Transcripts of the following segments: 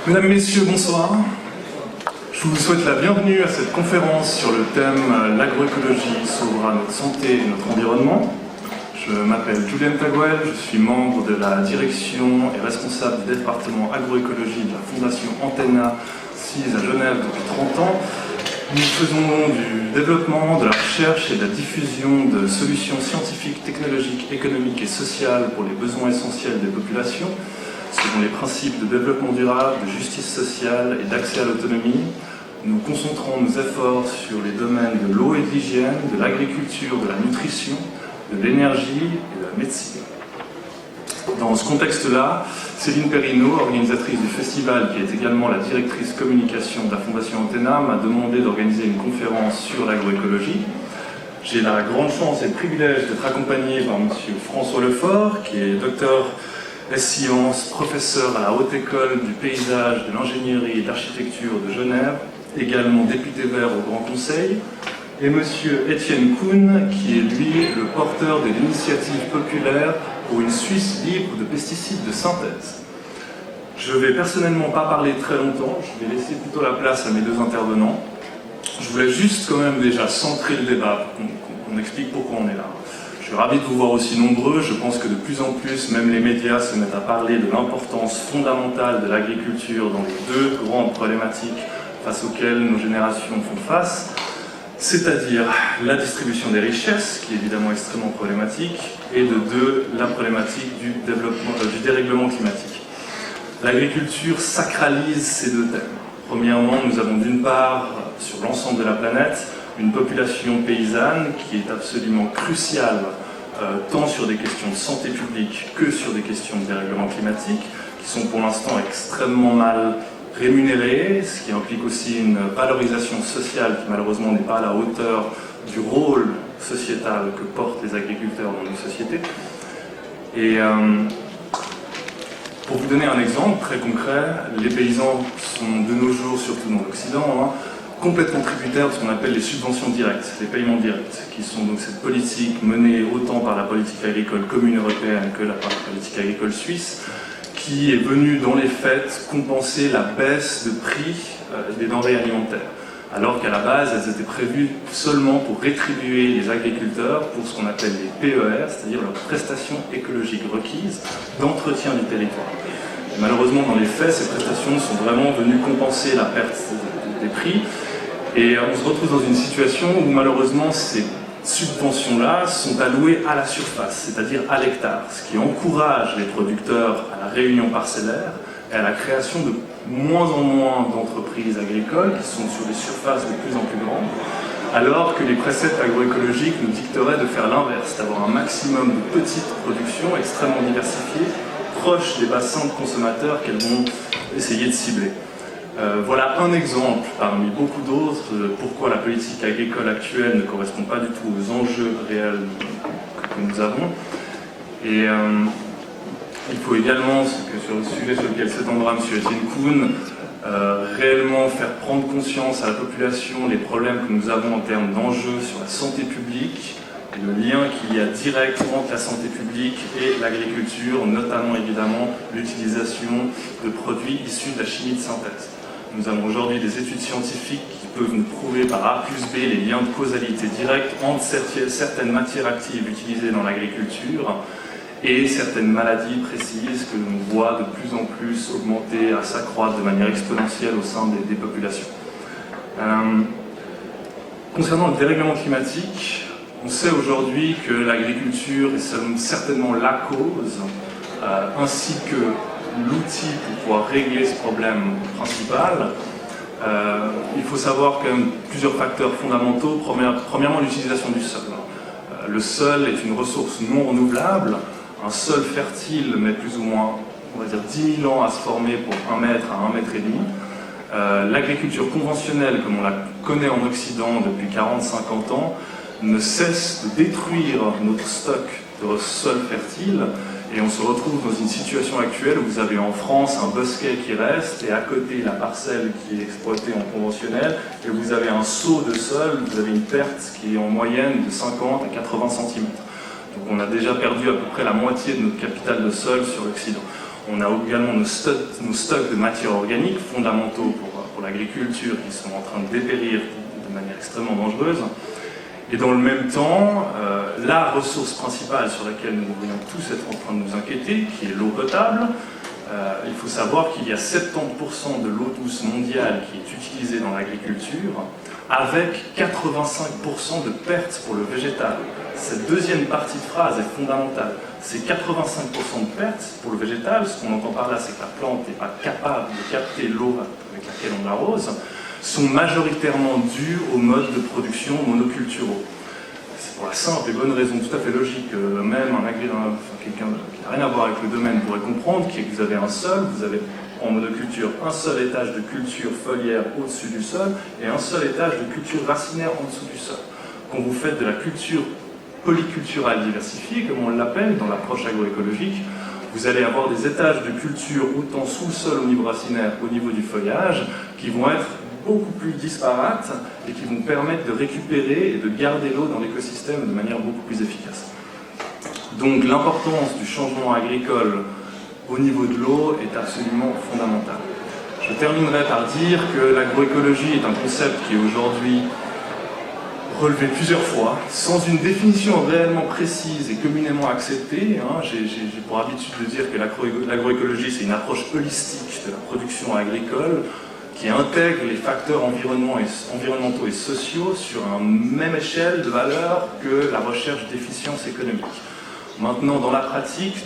Mesdames, Messieurs, bonsoir. Je vous souhaite la bienvenue à cette conférence sur le thème « L'agroécologie sauvera notre santé et notre environnement ». Je m'appelle Julien Taguel, je suis membre de la direction et responsable du département agroécologie de la Fondation Antenna, sise à Genève depuis 30 ans. Nous faisons du développement, de la recherche et de la diffusion de solutions scientifiques, technologiques, économiques et sociales pour les besoins essentiels des populations, selon les principes de développement durable, de justice sociale et d'accès à l'autonomie. Nous concentrons nos efforts sur les domaines de l'eau et de l'hygiène, de l'agriculture, de la nutrition, de l'énergie et de la médecine. Dans ce contexte-là, Céline Perrineau, organisatrice du festival, qui est également la directrice communication de la Fondation Antenna, m'a demandé d'organiser une conférence sur l'agroécologie. J'ai la grande chance et le privilège d'être accompagné par M. François Lefort, qui est docteur S-Sciences, professeur à la Haute École du paysage, de l'ingénierie et de l'architecture de Genève, également député vert au Grand Conseil, et M. Étienne Kuhn, qui est lui le porteur de l'initiative populaire pour une Suisse libre de pesticides de synthèse. Je ne vais personnellement pas parler très longtemps, je vais laisser plutôt la place à mes deux intervenants. Je voulais juste quand même déjà centrer le débat pour qu'on explique pourquoi on est là. Je suis ravi de vous voir aussi nombreux. Je pense que de plus en plus, même les médias se mettent à parler de l'importance fondamentale de l'agriculture dans les deux grandes problématiques face auxquelles nos générations font face, c'est-à-dire la distribution des richesses, qui est évidemment extrêmement problématique, et de deux, la problématique du dérèglement climatique. L'agriculture sacralise ces deux thèmes. Premièrement, nous avons d'une part, sur l'ensemble de la planète, une population paysanne qui est absolument cruciale, tant sur des questions de santé publique que sur des questions de dérèglement climatique, qui sont pour l'instant extrêmement mal rémunérées, ce qui implique aussi une valorisation sociale qui malheureusement n'est pas à la hauteur du rôle sociétal que portent les agriculteurs dans nos sociétés. Et pour vous donner un exemple très concret, les paysans sont de nos jours, surtout dans l'Occident, complètement tributaires de ce qu'on appelle les subventions directes, les paiements directs, qui sont donc cette politique menée autant par la politique agricole commune européenne que par la politique agricole suisse, qui est venue dans les faits compenser la baisse de prix des denrées alimentaires, alors qu'à la base elles étaient prévues seulement pour rétribuer les agriculteurs pour ce qu'on appelle les PER, c'est-à-dire leurs prestations écologiques requises d'entretien du territoire. Et malheureusement dans les faits, ces prestations sont vraiment venues compenser la perte des prix, et on se retrouve dans une situation où malheureusement ces subventions-là sont allouées à la surface, c'est-à-dire à l'hectare, ce qui encourage les producteurs à la réunion parcellaire et à la création de moins en moins d'entreprises agricoles qui sont sur des surfaces de plus en plus grandes, alors que les préceptes agroécologiques nous dicteraient de faire l'inverse, d'avoir un maximum de petites productions extrêmement diversifiées, proches des bassins de consommateurs qu'elles vont essayer de cibler. Voilà un exemple parmi beaucoup d'autres de pourquoi la politique agricole actuelle ne correspond pas du tout aux enjeux réels que nous avons. Et il faut également, sur le sujet sur lequel s'étendra M. Étienne Kuhn, réellement faire prendre conscience à la population les problèmes que nous avons en termes d'enjeux sur la santé publique et le lien qu'il y a direct entre la santé publique et l'agriculture, notamment évidemment l'utilisation de produits issus de la chimie de synthèse. Nous avons aujourd'hui des études scientifiques qui peuvent nous prouver par A plus B les liens de causalité directe entre certaines matières actives utilisées dans l'agriculture et certaines maladies précises que l'on voit de plus en plus augmenter, à s'accroître de manière exponentielle au sein des populations. Concernant le dérèglement climatique, on sait aujourd'hui que l'agriculture est certainement la cause, ainsi que l'outil pour pouvoir régler ce problème principal. Il faut savoir quand même plusieurs facteurs fondamentaux. Premièrement, l'utilisation du sol. Le sol est une ressource non renouvelable. Un sol fertile met plus ou moins, on va dire, 10 000 ans à se former pour 1 mètre à 1,5 mètre. L'agriculture conventionnelle, comme on la connaît en Occident depuis 40-50 ans, ne cesse de détruire notre stock de sol fertile. Et on se retrouve dans une situation actuelle où vous avez en France un bosquet qui reste et à côté la parcelle qui est exploitée en conventionnel et vous avez un seau de sol, vous avez une perte qui est en moyenne de 50 à 80 cm. Donc on a déjà perdu à peu près la moitié de notre capital de sol sur l'Occident. On a également nos stocks de matières organiques fondamentaux pour l'agriculture qui sont en train de dépérir de manière extrêmement dangereuse. Et dans le même temps, la ressource principale sur laquelle nous devrions tous être en train de nous inquiéter, qui est l'eau potable, il faut savoir qu'il y a 70% de l'eau douce mondiale qui est utilisée dans l'agriculture, avec 85% de pertes pour le végétal. Cette deuxième partie de phrase est fondamentale. Ces 85% de pertes pour le végétal, ce qu'on entend par là, c'est que la plante n'est pas capable de capter l'eau avec laquelle on l'arrose, sont majoritairement dues aux modes de production monoculturaux. C'est pour la simple et bonne raison tout à fait logique, même quelqu'un qui n'a rien à voir avec le domaine pourrait comprendre, qui est que vous avez en monoculture un seul étage de culture foliaire au-dessus du sol et un seul étage de culture racinaire en dessous du sol. Quand vous faites de la culture polyculturale diversifiée, comme on l'appelle dans l'approche agroécologique, vous allez avoir des étages de culture autant sous le sol au niveau racinaire qu'au niveau du feuillage qui vont être beaucoup plus disparates et qui vont permettre de récupérer et de garder l'eau dans l'écosystème de manière beaucoup plus efficace. Donc l'importance du changement agricole au niveau de l'eau est absolument fondamentale. Je terminerai par dire que l'agroécologie est un concept qui est aujourd'hui relevé plusieurs fois, sans une définition réellement précise et communément acceptée. J'ai pour habitude de dire que l'agroécologie, c'est une approche holistique de la production agricole qui intègre les facteurs environnementaux et sociaux sur une même échelle de valeur que la recherche d'efficience économique. Maintenant, dans la pratique,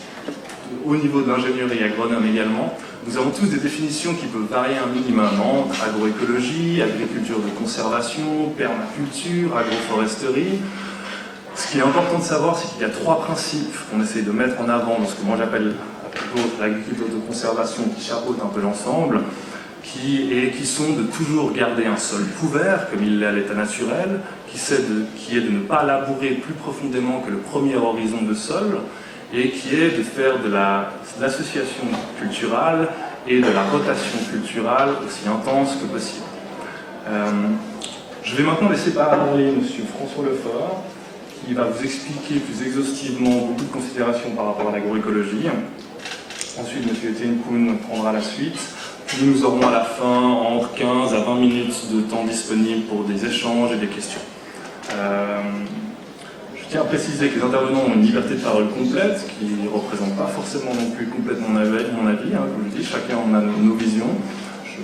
au niveau de l'ingénierie agronome également, nous avons tous des définitions qui peuvent varier un minimum entre agroécologie, agriculture de conservation, permaculture, agroforesterie. Ce qui est important de savoir, c'est qu'il y a trois principes qu'on essaie de mettre en avant dans ce que moi j'appelle l'agriculture de conservation qui chapeaute un peu l'ensemble, qui sont de toujours garder un sol couvert, comme il l'est à l'état naturel, qui est de ne pas labourer plus profondément que le premier horizon de sol, et qui est de faire de l'association culturelle et de la rotation culturelle aussi intense que possible. Je vais maintenant laisser parler M. François Lefort, qui va vous expliquer plus exhaustivement beaucoup de considérations par rapport à l'agroécologie. Ensuite, M. Etienne Kuhn prendra la suite. Puis nous aurons à la fin entre 15 à 20 minutes de temps disponible pour des échanges et des questions. Je tiens à préciser que les intervenants ont une liberté de parole complète, qui ne représente pas forcément non plus complètement mon avis, je vous le dis, chacun en a nos visions. Je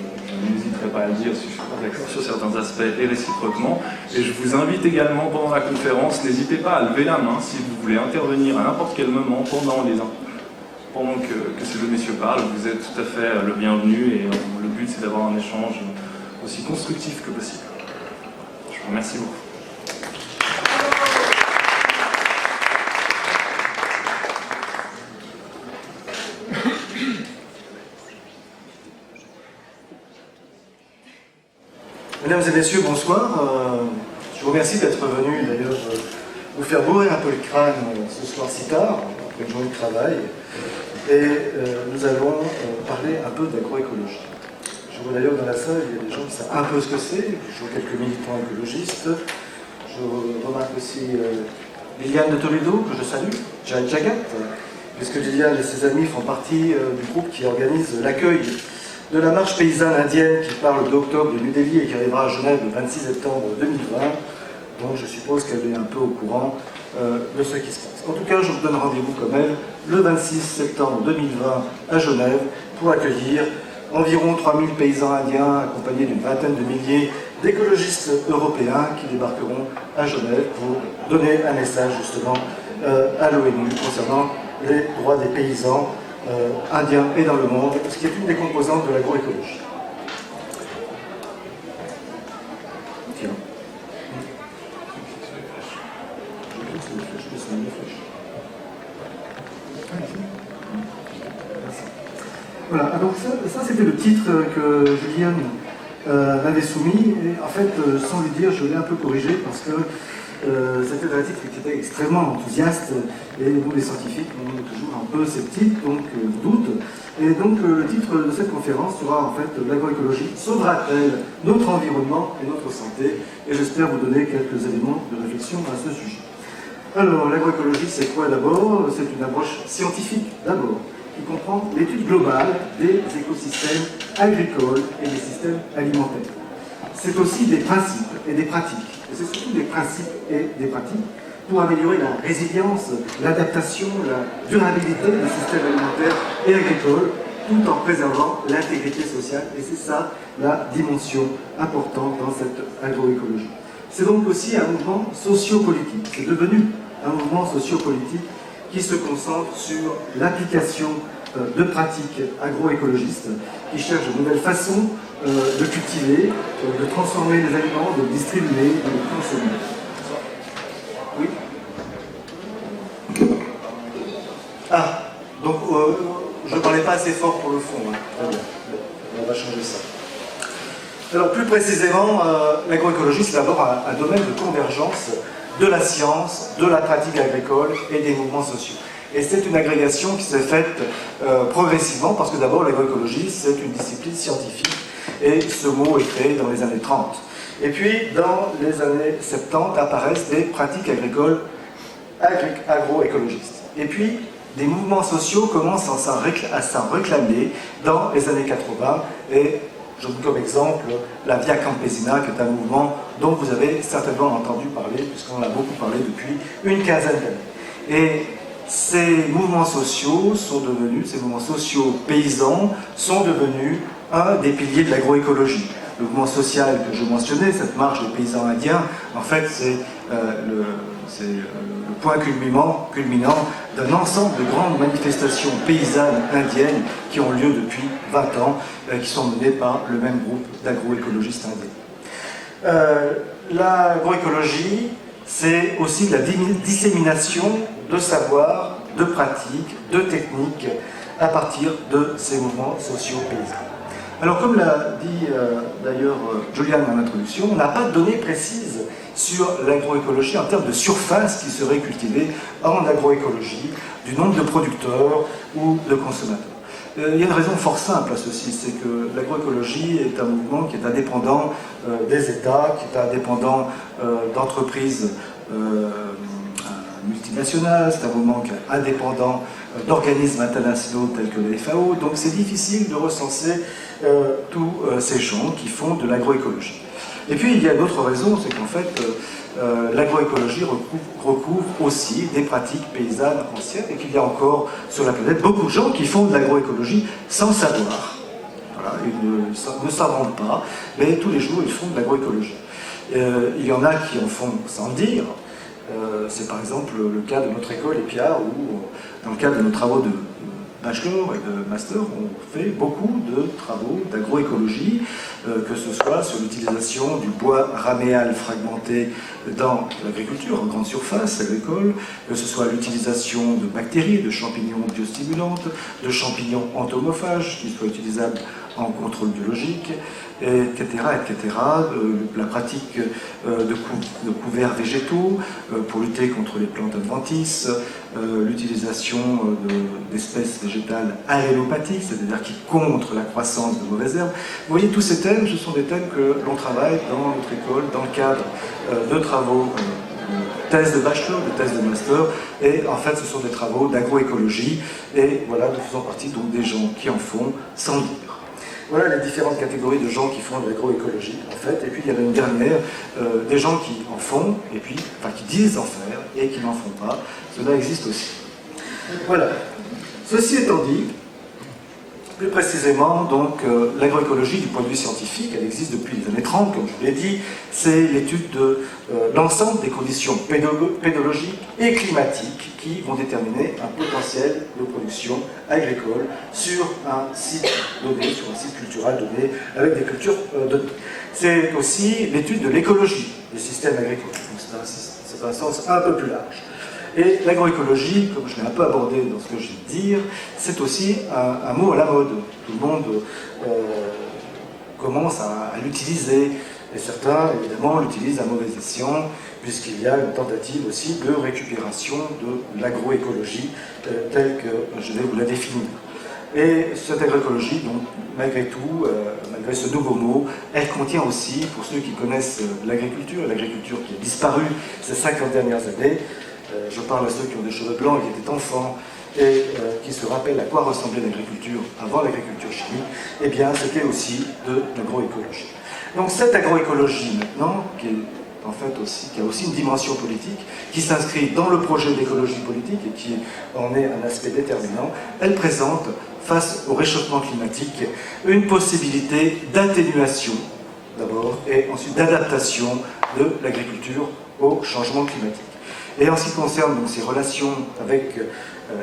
n'hésiterai pas à le dire si je ne suis pas d'accord sur certains aspects et réciproquement. Et je vous invite également pendant la conférence, n'hésitez pas à lever la main si vous voulez intervenir à n'importe quel moment pendant que ces deux messieurs parlent. Vous êtes tout à fait le bienvenu et le but c'est d'avoir un échange aussi constructif que possible. Je vous remercie beaucoup. Mesdames et messieurs, bonsoir. Je vous remercie d'être venus d'ailleurs vous faire bourrer un peu le crâne ce soir si tard, après une journée de travail. Et nous allons parler un peu d'agroécologie. Je vois d'ailleurs dans la salle, il y a des gens qui savent un peu ce que c'est. Je vois quelques militants écologistes. Je remarque aussi Liliane de Toledo, que je salue, Jared Jagat, puisque Liliane et ses amis font partie du groupe qui organise l'accueil de la marche paysanne indienne qui part le 2 octobre de New Delhi et qui arrivera à Genève le 26 septembre 2020. Donc je suppose qu'elle est un peu au courant de ce qui se passe. En tout cas, je vous donne rendez-vous comme elle le 26 septembre 2020 à Genève pour accueillir environ 3000 paysans indiens accompagnés d'une vingtaine de milliers d'écologistes européens qui débarqueront à Genève pour donner un message justement à l'ONU concernant les droits des paysans indiens et dans le monde, ce qui est une des composantes de l'agroécologie. Voilà, alors ça c'était le titre que Juliane m'avait soumis, et en fait, sans lui dire, je l'ai un peu corrigé parce que c'était un titre qui était extrêmement enthousiaste, et nous les scientifiques, on est toujours un peu sceptiques, donc doute. Et donc le titre de cette conférence sera en fait « L'agroécologie sauvera-t-elle notre environnement et notre santé ?» Et j'espère vous donner quelques éléments de réflexion à ce sujet. Alors, l'agroécologie, c'est quoi d'abord? C'est une approche scientifique d'abord, qui comprend l'étude globale des écosystèmes agricoles et des systèmes alimentaires. C'est aussi des principes et des pratiques, et c'est surtout des principes et des pratiques pour améliorer la résilience, l'adaptation, la durabilité des systèmes alimentaires et agricoles, tout en préservant l'intégrité sociale. Et c'est ça la dimension importante dans cette agroécologie. C'est donc aussi un mouvement sociopolitique. C'est devenu un mouvement sociopolitique qui se concentre sur l'application de pratiques agroécologistes, qui cherchent de nouvelles façons de cultiver, de transformer les aliments, de distribuer, de les consommer. Oui. Ah, donc je ne parlais pas assez fort pour le fond. Hein. Très bien. On va changer ça. Alors plus précisément, l'agroécologie, c'est d'abord un domaine de convergence de la science, de la pratique agricole et des mouvements sociaux. Et c'est une agrégation qui s'est faite progressivement, parce que d'abord l'agroécologie, c'est une discipline scientifique, et ce mot est créé dans les années 30. Et puis, dans les années 70, apparaissent des pratiques agricoles agroécologistes. Et puis, des mouvements sociaux commencent à s'en réclamer dans les années 80, et je donne comme exemple la Via Campesina, qui est un mouvement dont vous avez certainement entendu parler, puisqu'on en a beaucoup parlé depuis une quinzaine d'années. Et ces mouvements sociaux sont devenus, ces mouvements sociaux paysans sont devenus un des piliers de l'agroécologie. Le mouvement social que je mentionnais, cette marche des paysans indiens, en fait c'est le point culminant d'un ensemble de grandes manifestations paysannes indiennes qui ont lieu depuis 20 ans, qui sont menées par le même groupe d'agroécologistes indiens. L'agroécologie, c'est aussi la dissémination de savoirs, de pratiques, de techniques à partir de ces mouvements sociaux paysans. Alors comme l'a dit d'ailleurs Julian en introduction, on n'a pas de données précises sur l'agroécologie en termes de surface qui serait cultivée en agroécologie, du nombre de producteurs ou de consommateurs. Il y a une raison fort simple à ceci, c'est que l'agroécologie est un mouvement qui est indépendant des États, qui est indépendant d'entreprises multinationales, c'est un mouvement qui est indépendant d'organismes internationaux tels que les FAO, donc c'est difficile de recenser tous ces gens qui font de l'agroécologie. Et puis il y a d'autres raisons, c'est qu'en fait l'agroécologie recouvre aussi des pratiques paysannes anciennes et qu'il y a encore sur la planète beaucoup de gens qui font de l'agroécologie sans savoir. Voilà, ils ne s'en rendent pas, mais tous les jours ils font de l'agroécologie. Il y en a qui en font sans le dire. C'est par exemple le cas de notre école EPIA où, dans le cadre de nos travaux de bachelor et de master, on fait beaucoup de travaux d'agroécologie, que ce soit sur l'utilisation du bois raméal fragmenté dans l'agriculture, en grande surface agricole, que ce soit l'utilisation de bactéries, de champignons biostimulantes, de champignons entomophages qui soient utilisables en contrôle biologique, etc., etc. La pratique de couverts végétaux pour lutter contre les plantes adventices, l'utilisation d'espèces végétales allélopathiques, c'est-à-dire qui contrent la croissance de mauvaises herbes. Vous voyez, tous ces thèmes, ce sont des thèmes que l'on travaille dans notre école, dans le cadre de travaux de thèse de bachelor, de thèse de master, et en fait ce sont des travaux d'agroécologie, et voilà, nous faisons partie donc des gens qui en font sans le dire. Voilà les différentes catégories de gens qui font de l'agroécologie, en fait. Et puis il y en a une dernière, des gens qui en font, et puis, enfin qui disent en faire, et qui n'en font pas. Cela existe aussi. Voilà. Ceci étant dit, plus précisément, donc, l'agroécologie, du point de vue scientifique, elle existe depuis les années 30, comme je l'ai dit. C'est l'étude de l'ensemble des conditions pédologiques et climatiques qui vont déterminer un potentiel de production agricole sur un site donné, sur un site culturel donné, avec des cultures données. C'est aussi l'étude de l'écologie des systèmes agricoles. C'est un sens un peu plus large. Et l'agroécologie, comme je l'ai un peu abordé dans ce que je viens de dire, c'est aussi un mot à la mode. Tout le monde commence à l'utiliser. Et certains, évidemment, l'utilisent à mauvais escient, puisqu'il y a une tentative aussi de récupération de l'agroécologie telle que je vais vous la définir. Et cette agroécologie, donc, malgré tout, malgré ce nouveau mot, elle contient aussi, pour ceux qui connaissent l'agriculture qui a disparu ces 50 dernières années, je parle à ceux qui ont des cheveux blancs et qui étaient enfants et qui se rappelle à quoi ressemblait l'agriculture avant l'agriculture chimique, eh bien c'était aussi de l'agroécologie. Donc cette agroécologie maintenant, qui a aussi une dimension politique, qui s'inscrit dans le projet d'écologie politique et qui en est un aspect déterminant, elle présente, face au réchauffement climatique, une possibilité d'atténuation d'abord et ensuite d'adaptation de l'agriculture au changement climatique. Et en ce qui concerne donc ces relations avec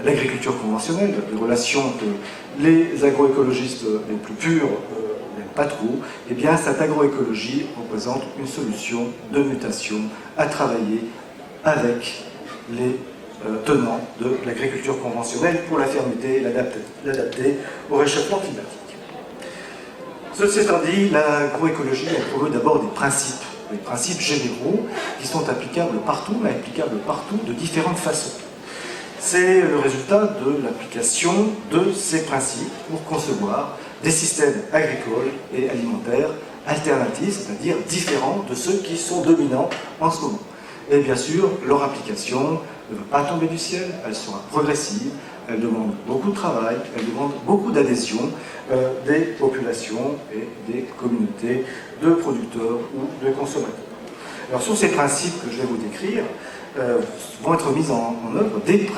l'agriculture conventionnelle, des relations que les agroécologistes les plus purs n'aiment pas trop, eh bien cette agroécologie représente une solution de mutation à travailler avec les tenants de l'agriculture conventionnelle pour la fermeté et l'adapter au réchauffement climatique. Ceci étant dit, l'agroécologie promeut d'abord des principes généraux qui sont applicables partout, mais applicables partout de différentes façons. C'est le résultat de l'application de ces principes pour concevoir des systèmes agricoles et alimentaires alternatifs, c'est-à-dire différents de ceux qui sont dominants en ce moment. Et bien sûr, leur application ne va pas tomber du ciel, elle sera progressive, elle demande beaucoup de travail, elle demande beaucoup d'adhésion des populations et des communautés de producteurs ou de consommateurs. Alors sur ces principes que je vais vous décrire, vont être mises en œuvre des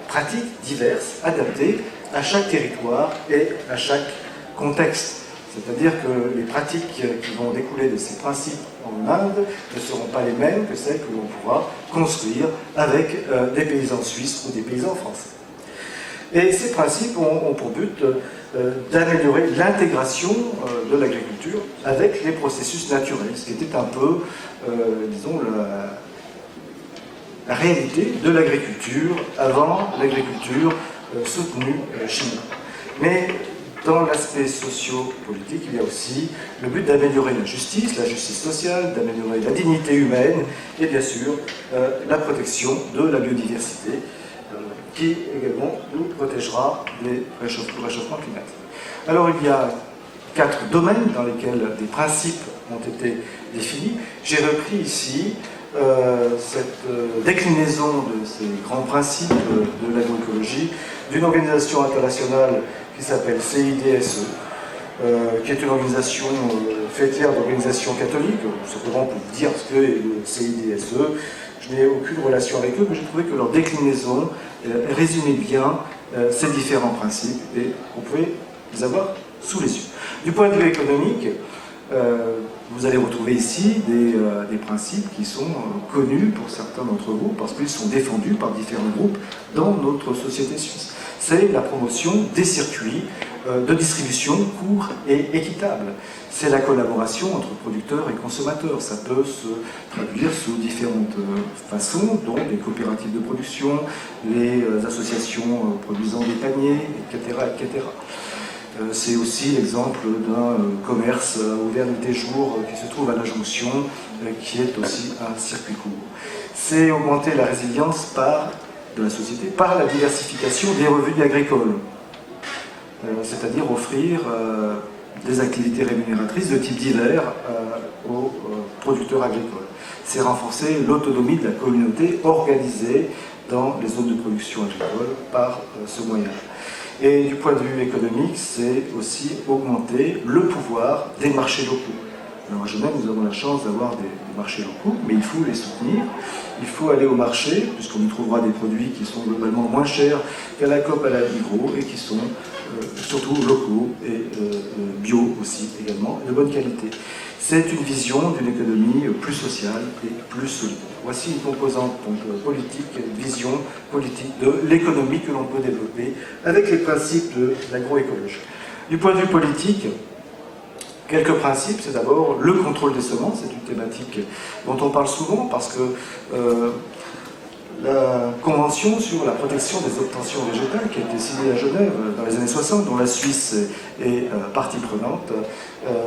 pratiques diverses, adaptées à chaque territoire et à chaque contexte. C'est-à-dire que les pratiques qui vont découler de ces principes en Inde ne seront pas les mêmes que celles que l'on pourra construire avec des paysans suisses ou des paysans français. Et ces principes ont pour but d'améliorer l'intégration de l'agriculture avec les processus naturels, ce qui était un peu, disons, la réalité de l'agriculture avant l'agriculture soutenue chimique. Mais dans l'aspect socio-politique, il y a aussi le but d'améliorer la justice sociale, d'améliorer la dignité humaine et bien sûr la protection de la biodiversité qui également nous protégera du réchauffement climatique. Alors il y a 4 domaines dans lesquels des principes ont été définis. J'ai repris ici cette déclinaison de ces grands principes de l'agroécologie d'une organisation internationale qui s'appelle CIDSE, qui est une organisation fêtière d'organisations catholiques. Simplement pour vous dire ce que est le CIDSE, je n'ai aucune relation avec eux, mais j'ai trouvé que leur déclinaison résumait bien ces différents principes et vous pouvez les avoir sous les yeux. Du point de vue économique, vous allez retrouver ici des principes qui sont connus pour certains d'entre vous parce qu'ils sont défendus par différents groupes dans notre société suisse. C'est la promotion des circuits de distribution courts et équitables. C'est la collaboration entre producteurs et consommateurs. Ça peut se traduire sous différentes façons, dont les coopératives de production, les associations produisant des paniers, etc. etc. C'est aussi l'exemple d'un commerce ouvert nuit et jour qui se trouve à la jonction, qui est aussi un circuit court. C'est augmenter la résilience de la société par la diversification des revenus agricoles, c'est-à-dire offrir des activités rémunératrices de type divers aux producteurs agricoles. C'est renforcer l'autonomie de la communauté organisée dans les zones de production agricole par ce moyen. Et du point de vue économique, c'est aussi augmenter le pouvoir des marchés locaux. Alors à Genève, nous avons la chance d'avoir des marchés locaux, mais il faut les soutenir. Il faut aller au marché, puisqu'on y trouvera des produits qui sont globalement moins chers qu'à la Coop, à la Migros, et qui sont surtout locaux et bio aussi également, de bonne qualité. C'est une vision d'une économie plus sociale et plus solidaire. Voici une composante politique, une vision politique de l'économie que l'on peut développer avec les principes de l'agroécologie. Du point de vue politique, quelques principes. C'est d'abord le contrôle des semences. C'est une thématique dont on parle souvent parce que la Convention sur la protection des obtentions végétales qui a été signée à Genève dans les années 60, dont la Suisse est partie prenante,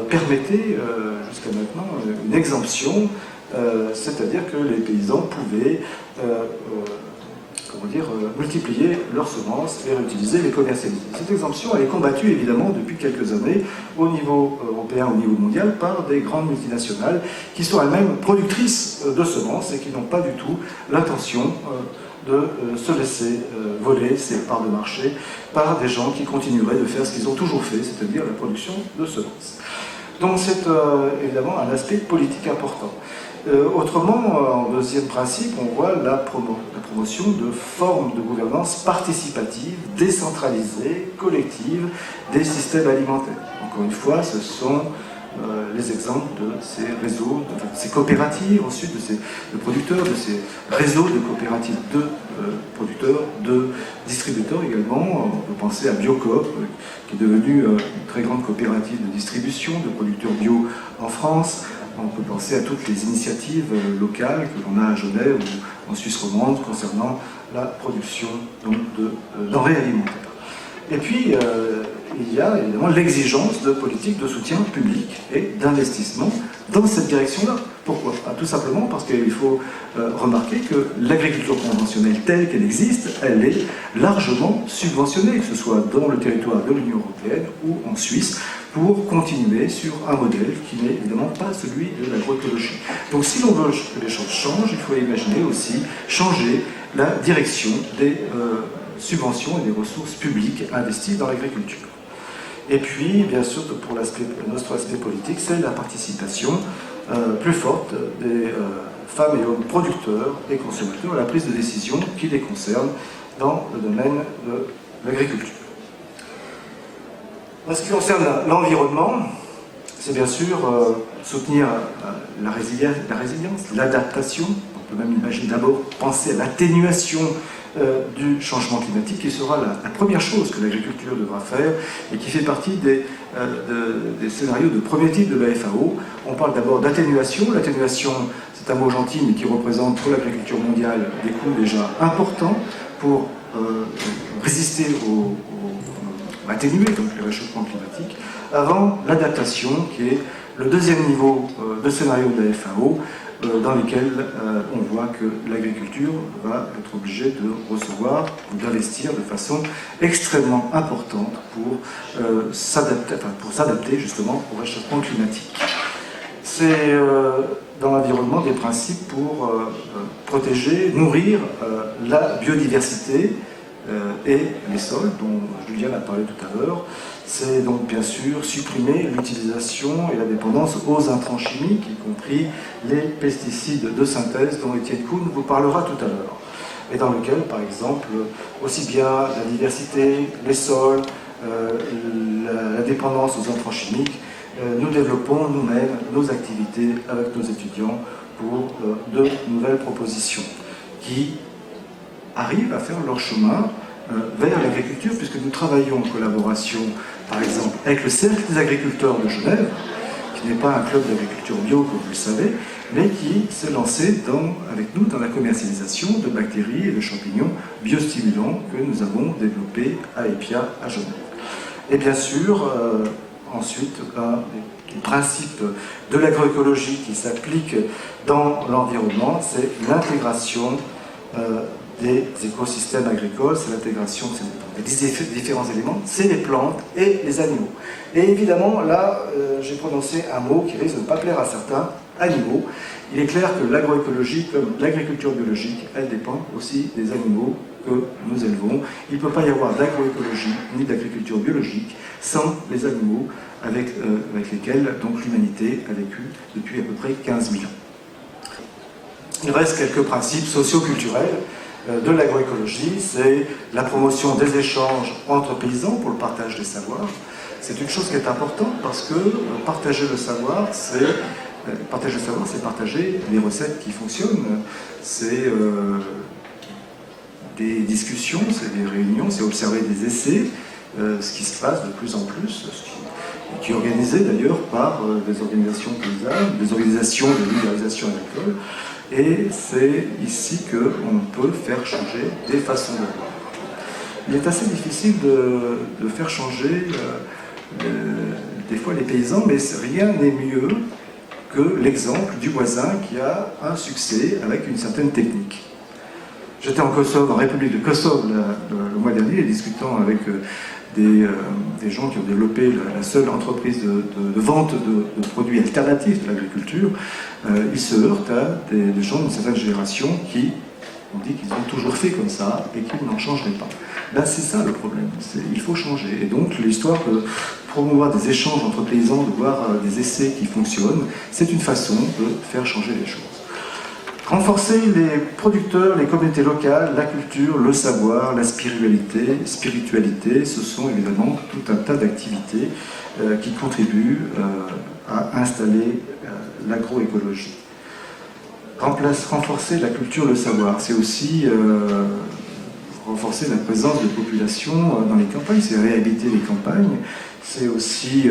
permettait jusqu'à maintenant une exemption, c'est-à-dire que les paysans pouvaient multiplier leurs semences, les réutiliser, les commercialiser. Cette exemption, elle est combattue évidemment depuis quelques années au niveau européen, au niveau mondial, par des grandes multinationales qui sont elles-mêmes productrices de semences et qui n'ont pas du tout l'intention de se laisser voler ces parts de marché par des gens qui continueraient de faire ce qu'ils ont toujours fait, c'est-à-dire la production de semences. Donc c'est évidemment un aspect politique important. Autrement, en deuxième principe, on voit la promotion de formes de gouvernance participative, décentralisée, collective des systèmes alimentaires. Encore une fois, ce sont les exemples de ces réseaux, de ces coopératives, ensuite de producteurs, de ces réseaux de coopératives de producteurs, de distributeurs également. On peut penser à Biocoop, qui est devenue une très grande coopérative de distribution de producteurs bio en France. On peut penser à toutes les initiatives locales que l'on a à Genève ou en Suisse romande concernant la production donc, de denrées alimentaires. Et puis, il y a évidemment l'exigence de politiques de soutien public et d'investissement dans cette direction-là. Pourquoi ? Tout simplement parce qu'il faut remarquer que l'agriculture conventionnelle telle qu'elle existe, elle est largement subventionnée, que ce soit dans le territoire de l'Union européenne ou en Suisse, pour continuer sur un modèle qui n'est évidemment pas celui de l'agroécologie. Donc si l'on veut que les choses changent, il faut imaginer aussi changer la direction des subventions et des ressources publiques investies dans l'agriculture. Et puis, bien sûr, pour notre aspect politique, c'est la participation plus forte des femmes et hommes producteurs et consommateurs à la prise de décision qui les concerne dans le domaine de l'agriculture. En ce qui concerne l'environnement, c'est bien sûr soutenir la résilience, l'adaptation. On peut même imaginer d'abord penser à l'atténuation du changement climatique, qui sera la première chose que l'agriculture devra faire et qui fait partie des scénarios de premier type de la FAO. On parle d'abord d'atténuation. L'atténuation, c'est un mot gentil, mais qui représente pour l'agriculture mondiale des coûts déjà importants pour résister atténuer donc, le réchauffement climatique, avant l'adaptation, qui est le deuxième niveau de scénario de la FAO, dans lequel on voit que l'agriculture va être obligée de recevoir ou d'investir de façon extrêmement importante pour s'adapter justement au réchauffement climatique. C'est dans l'environnement des principes pour protéger, nourrir la biodiversité et les sols, dont Julien a parlé tout à l'heure. C'est donc bien sûr supprimer l'utilisation et la dépendance aux intrants chimiques, y compris les pesticides de synthèse dont Étienne Kuhn vous parlera tout à l'heure. Et dans lequel, par exemple, aussi bien la diversité, les sols, la dépendance aux intrants chimiques, nous développons nous-mêmes nos activités avec nos étudiants pour de nouvelles propositions qui arrivent à faire leur chemin vers l'agriculture, puisque nous travaillons en collaboration, par exemple, avec le Cercle des agriculteurs de Genève, qui n'est pas un club d'agriculture bio, comme vous le savez, mais qui s'est lancé avec nous dans la commercialisation de bactéries et de champignons biostimulants que nous avons développés à EPIA, à Genève. Et bien sûr, ensuite, un des principes de l'agroécologie qui s'applique dans l'environnement, c'est l'intégration des écosystèmes agricoles, c'est l'intégration des différents éléments, c'est les plantes et les animaux. Et évidemment, là, j'ai prononcé un mot qui risque de ne pas plaire à certains, animaux. Il est clair que l'agroécologie, comme l'agriculture biologique, elle dépend aussi des animaux que nous élevons. Il ne peut pas y avoir d'agroécologie ni d'agriculture biologique sans les animaux avec lesquels donc l'humanité a vécu depuis à peu près 15 000 ans. Il reste quelques principes socio-culturels de l'agroécologie, c'est la promotion des échanges entre paysans pour le partage des savoirs. C'est une chose qui est importante parce que partager le savoir, c'est partager les recettes qui fonctionnent, c'est des discussions, c'est des réunions, c'est observer des essais, ce qui se passe de plus en plus, qui est organisé d'ailleurs par des organisations paysannes, des organisations de libéralisation agricole. Et c'est ici qu'on peut faire changer des façons de voir. Il est assez difficile de faire changer des fois les paysans, mais rien n'est mieux que l'exemple du voisin qui a un succès avec une certaine technique. J'étais en Kosovo, en République de Kosovo le mois dernier, et discutant avec des gens qui ont développé la seule entreprise de vente de produits alternatifs de l'agriculture, ils se heurtent à des gens d'une certaine génération qui On dit qu'ils ont toujours fait comme ça et qu'ils n'en changeraient pas. Ben, c'est ça le problème, il faut changer. Et donc l'histoire de promouvoir des échanges entre paysans, de voir des essais qui fonctionnent, c'est une façon de faire changer les choses. Renforcer les producteurs, les communautés locales, la culture, le savoir, la spiritualité, ce sont évidemment tout un tas d'activités qui contribuent à installer l'agroécologie. Renforcer la culture, le savoir, c'est aussi renforcer la présence de populations dans les campagnes, c'est réhabiliter les campagnes, c'est aussi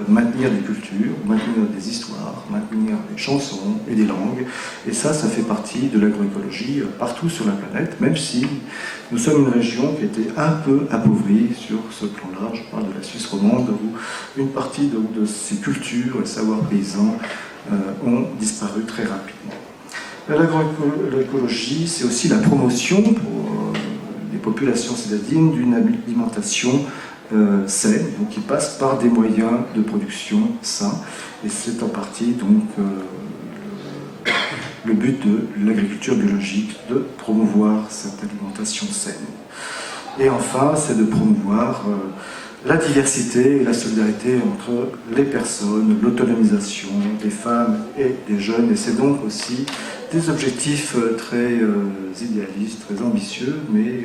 maintenir des cultures, maintenir des histoires, maintenir des chansons et des langues. Et ça fait partie de l'agroécologie partout sur la planète, même si nous sommes une région qui a été un peu appauvrie sur ce plan-là. Je parle de la Suisse romande, où une partie de ces cultures, les savoirs paysans, ont disparu très rapidement. L'agroécologie, c'est aussi la promotion pour les populations citadines d'une alimentation saine, donc qui passe par des moyens de production sains. Et c'est en partie donc le but de l'agriculture biologique, de promouvoir cette alimentation saine. Et enfin, c'est de promouvoir la diversité et la solidarité entre les personnes, l'autonomisation des femmes et des jeunes. Et c'est donc aussi des objectifs très idéalistes, très ambitieux, mais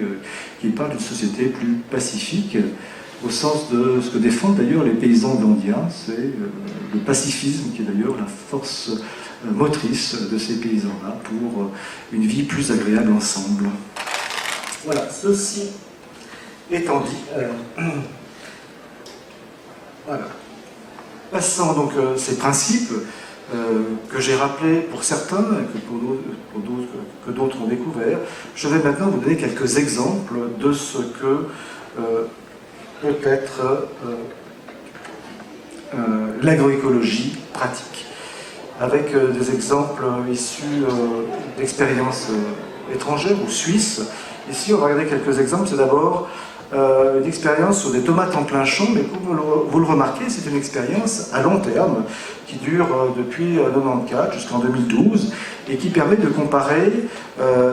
qui parlent d'une société plus pacifique, au sens de ce que défendent d'ailleurs les paysans gandhiens. C'est le pacifisme qui est d'ailleurs la force motrice de ces paysans-là pour une vie plus agréable ensemble. Voilà, ceci étant dit, voilà. Passant donc ces principes que j'ai rappelés pour certains et que d'autres ont découvert, je vais maintenant vous donner quelques exemples de ce que peut être l'agroécologie pratique, avec des exemples issus d'expériences étrangères ou suisses. Ici, on va regarder quelques exemples. C'est d'abord une expérience sur des tomates en plein champ, mais comme vous le remarquez, c'est une expérience à long terme qui dure depuis 1994 jusqu'en 2012 et qui permet de comparer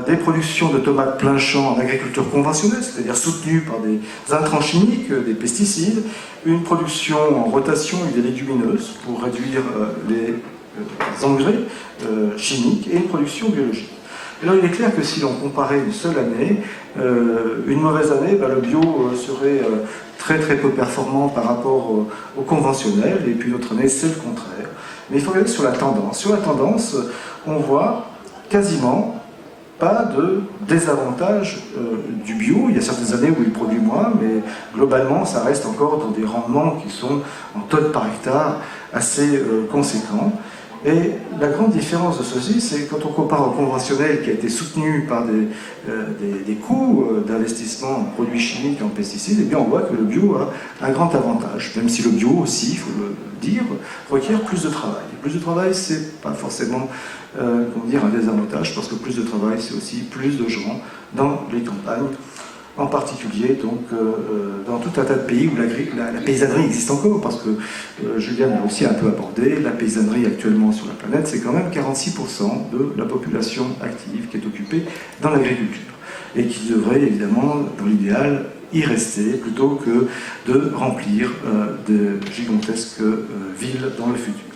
des productions de tomates plein champ en agriculture conventionnelle, c'est-à-dire soutenues par des intrants chimiques, des pesticides, une production en rotation et des légumineuses pour réduire les engrais chimiques et une production biologique. Et là, il est clair que si l'on comparait une seule année, une mauvaise année, le bio serait très très peu performant par rapport au conventionnel, et puis l'autre année, c'est le contraire. Mais il faut regarder sur la tendance. Sur la tendance, on voit quasiment pas de désavantage du bio. Il y a certaines années où il produit moins, mais globalement, ça reste encore dans des rendements qui sont en tonnes par hectare assez conséquents. Et la grande différence de ceci, c'est quand on compare au conventionnel qui a été soutenu par des coûts d'investissement en produits chimiques, en pesticides, eh bien on voit que le bio a un grand avantage, même si le bio aussi, il faut le dire, requiert plus de travail. Plus de travail, c'est pas forcément un désavantage, parce que plus de travail, c'est aussi plus de gens dans les campagnes, en particulier donc, dans tout un tas de pays où la paysannerie existe encore, parce que Julien l'a aussi un peu abordé, la paysannerie actuellement sur la planète, c'est quand même 46% de la population active qui est occupée dans l'agriculture, et qui devrait évidemment, dans l'idéal, y rester, plutôt que de remplir de gigantesques villes dans le futur.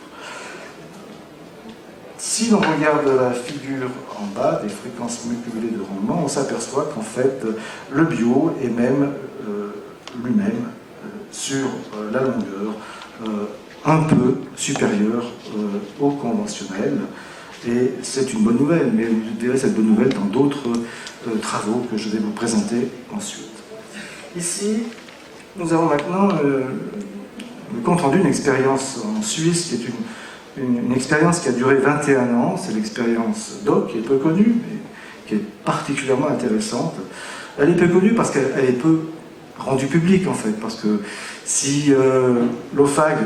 Si l'on regarde la figure en bas des fréquences cumulées de rendement, on s'aperçoit qu'en fait, le bio est même lui-même sur la longueur un peu supérieur au conventionnel. Et c'est une bonne nouvelle, mais vous verrez cette bonne nouvelle dans d'autres travaux que je vais vous présenter ensuite. Ici, nous avons maintenant le compte-rendu d'une expérience en Suisse qui est une expérience qui a duré 21 ans, c'est l'expérience DOC, qui est peu connue, mais qui est particulièrement intéressante. Elle est peu connue parce qu'elle est peu rendue publique, en fait, parce que si l'OFAG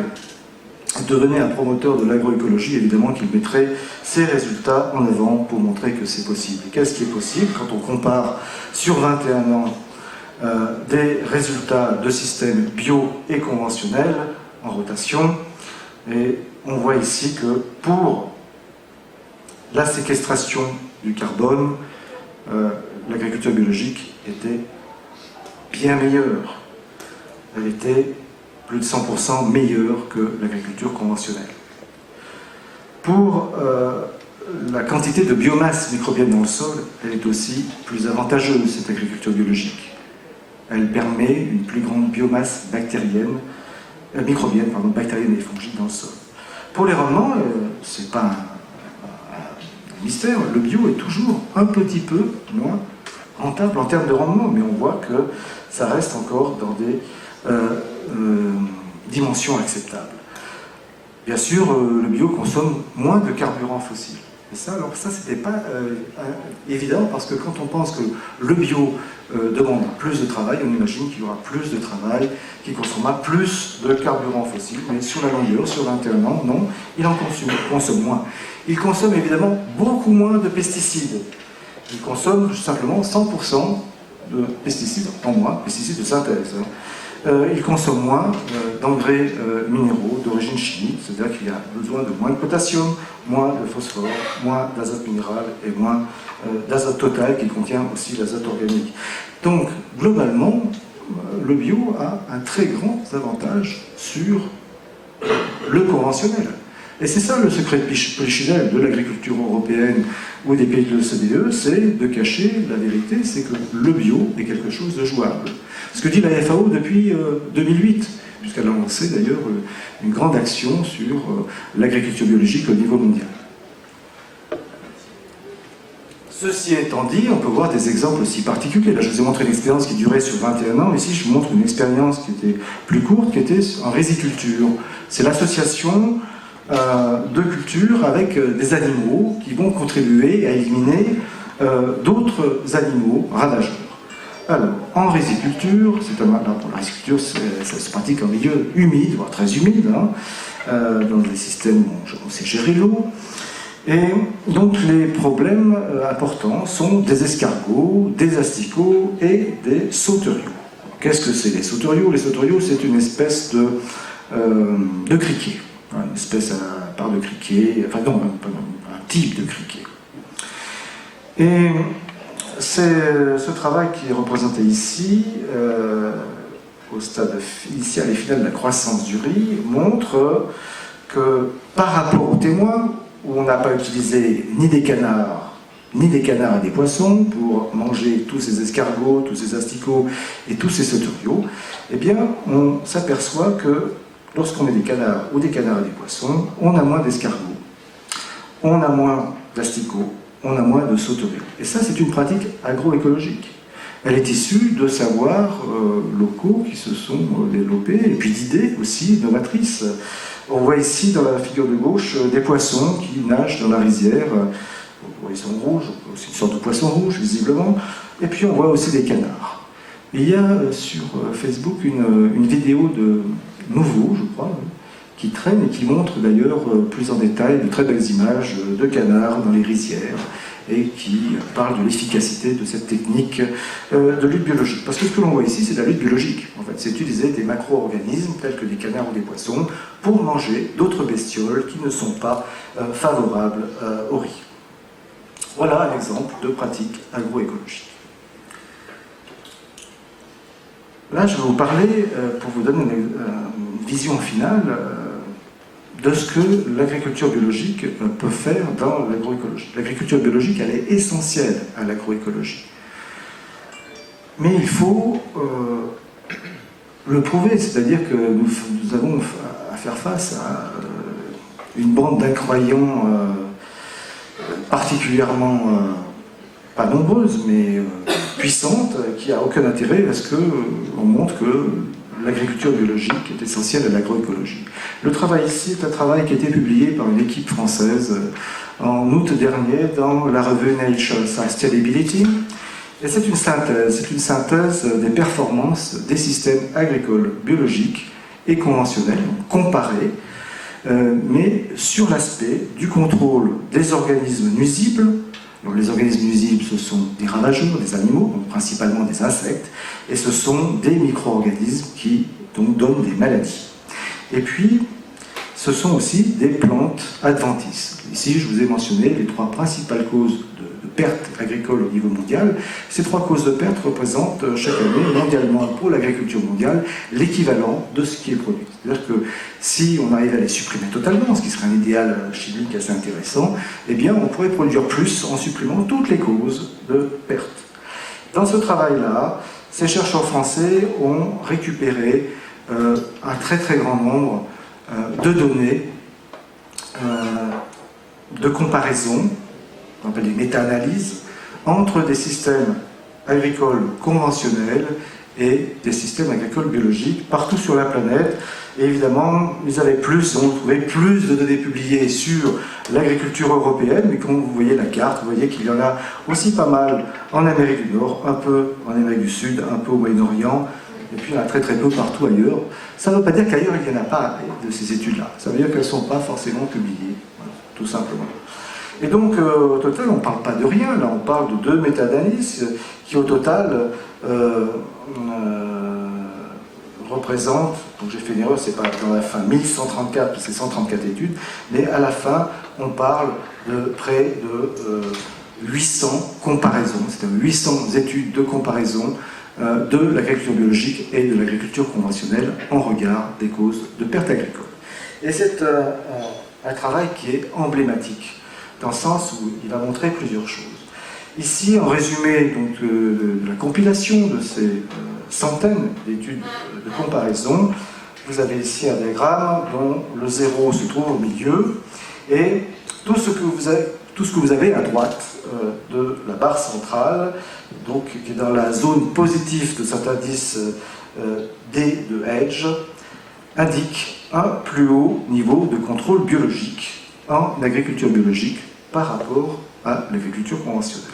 devenait un promoteur de l'agroécologie, évidemment qu'il mettrait ses résultats en avant pour montrer que c'est possible. Qu'est-ce qui est possible quand on compare sur 21 ans des résultats de systèmes bio et conventionnels en rotation? Et on voit ici que pour la séquestration du carbone, l'agriculture biologique était bien meilleure. Elle était plus de 100% meilleure que l'agriculture conventionnelle. Pour la quantité de biomasse microbienne dans le sol, elle est aussi plus avantageuse, cette agriculture biologique. Elle permet une plus grande biomasse bactérienne, bactérienne et fongique dans le sol. Pour les rendements, c'est pas un mystère, le bio est toujours un petit peu moins rentable en termes de rendement, mais on voit que ça reste encore dans des dimensions acceptables. Bien sûr, le bio consomme moins de carburants fossiles. Et ça, alors ça, c'était pas évident, parce que quand on pense que le bio demande plus de travail, on imagine qu'il y aura plus de travail, qu'il consommera plus de carburants fossiles, mais sur la longueur, sur 21 ans, non, il en consomme moins. Il consomme évidemment beaucoup moins de pesticides. Il consomme simplement 100% de pesticides en moins, pesticides de synthèse. Il consomme moins d'engrais minéraux d'origine chimique, c'est-à-dire qu'il y a besoin de moins de potassium, moins de phosphore, moins d'azote minéral et moins d'azote total qui contient aussi l'azote organique. Donc, globalement, le bio a un très grand avantage sur le conventionnel. Et c'est ça le secret de Polichinelle de l'agriculture européenne ou des pays de l'OCDE, c'est de cacher la vérité, c'est que le bio est quelque chose de jouable. Ce que dit la FAO depuis 2008, puisqu'elle a lancé d'ailleurs une grande action sur l'agriculture biologique au niveau mondial. Ceci étant dit, on peut voir des exemples aussi particuliers. Là, je vous ai montré une expérience qui durait sur 21 ans. Ici, je vous montre une expérience qui était plus courte, qui était en riziculture. C'est l'association de culture avec des animaux qui vont contribuer à éliminer d'autres animaux ravageurs. Alors, en riziculture, la riziculture, ça se pratique en milieu humide, voire très humide, dans des systèmes où on sait gérer l'eau. Et donc les problèmes importants sont des escargots, des asticots et des sauteriaux. Qu'est-ce que c'est les sauteriaux? Les sauteriaux, c'est une espèce de criquet. Une espèce à part de criquet, enfin non, un type de criquet. Et ce travail qui est représenté ici, au stade initial et final de la croissance du riz, montre que par rapport aux témoins, où on n'a pas utilisé ni des canards et des poissons pour manger tous ces escargots, tous ces asticots et tous ces sauteriaux, eh bien on s'aperçoit que lorsqu'on met des canards ou des canards et des poissons, on a moins d'escargots, on a moins d'asticots, on a moins de sauteriaux. Et ça, c'est une pratique agroécologique. Elle est issue de savoirs locaux qui se sont développés, et puis d'idées aussi novatrices. On voit ici, dans la figure de gauche, des poissons qui nagent dans la rizière. Ils sont rouges, c'est une sorte de poisson rouge, visiblement. Et puis on voit aussi des canards. Il y a sur Facebook une vidéo de Nouveau, je crois, qui traîne et qui montre d'ailleurs plus en détail de très belles images de canards dans les rizières et qui parle de l'efficacité de cette technique de lutte biologique. Parce que ce que l'on voit ici, c'est de la lutte biologique. En fait, c'est utiliser des macro-organismes tels que des canards ou des poissons pour manger d'autres bestioles qui ne sont pas favorables au riz. Voilà un exemple de pratique agroécologique. Là, je vais vous parler, pour vous donner une vision finale de ce que l'agriculture biologique peut faire dans l'agroécologie. L'agriculture biologique, elle est essentielle à l'agroécologie. Mais il faut le prouver, c'est-à-dire que nous avons à faire face à une bande d'incroyants particulièrement pas nombreuse, mais puissante, qui n'a aucun intérêt à ce qu'on montre que l'agriculture biologique est essentielle à l'agroécologie. Le travail ici est un travail qui a été publié par une équipe française en août dernier dans la revue Nature Sustainability. Et c'est une synthèse des performances des systèmes agricoles biologiques et conventionnels, comparés, mais sur l'aspect du contrôle des organismes nuisibles. Donc les organismes nuisibles, ce sont des ravageurs, des animaux, donc principalement des insectes, et ce sont des micro-organismes qui donc donnent des maladies. Et puis, ce sont aussi des plantes adventices. Ici, je vous ai mentionné les 3 principales causes de pertes agricoles au niveau mondial. Ces 3 causes de pertes représentent chaque année, mondialement, pour l'agriculture mondiale, l'équivalent de ce qui est produit. C'est-à-dire que si on arrive à les supprimer totalement, ce qui serait un idéal chimique assez intéressant, eh bien, on pourrait produire plus en supprimant toutes les causes de pertes. Dans ce travail-là, ces chercheurs français ont récupéré un très très grand nombre de données de comparaison, on appelle des méta-analyses, entre des systèmes agricoles conventionnels et des systèmes agricoles biologiques partout sur la planète. Et évidemment, ils ont trouvé plus de données publiées sur l'agriculture européenne, mais quand vous voyez la carte, vous voyez qu'il y en a aussi pas mal en Amérique du Nord, un peu en Amérique du Sud, un peu au Moyen-Orient, et puis il y en a très très peu partout ailleurs. Ça ne veut pas dire qu'ailleurs il n'y en a pas de ces études-là, ça veut dire qu'elles ne sont pas forcément publiées, voilà, tout simplement. Et donc, au total, on ne parle pas de rien, là, on parle de 2 méta-analyses qui, au total, représentent, donc j'ai fait une erreur, c'est pas dans la fin 1134, c'est 134 études, mais à la fin, on parle de près de 800 comparaisons, c'est-à-dire 800 études de comparaison de l'agriculture biologique et de l'agriculture conventionnelle en regard des causes de pertes agricoles. Et c'est un travail qui est emblématique, dans le sens où il va montrer plusieurs choses. Ici, en résumé donc, de la compilation de ces centaines d'études de comparaison, vous avez ici un diagramme dont le 0 se trouve au milieu, et tout ce que vous avez à droite de la barre centrale, donc qui est dans la zone positive de cet indice D de Edge, indique un plus haut niveau de contrôle biologique en agriculture biologique par rapport à l'agriculture conventionnelle.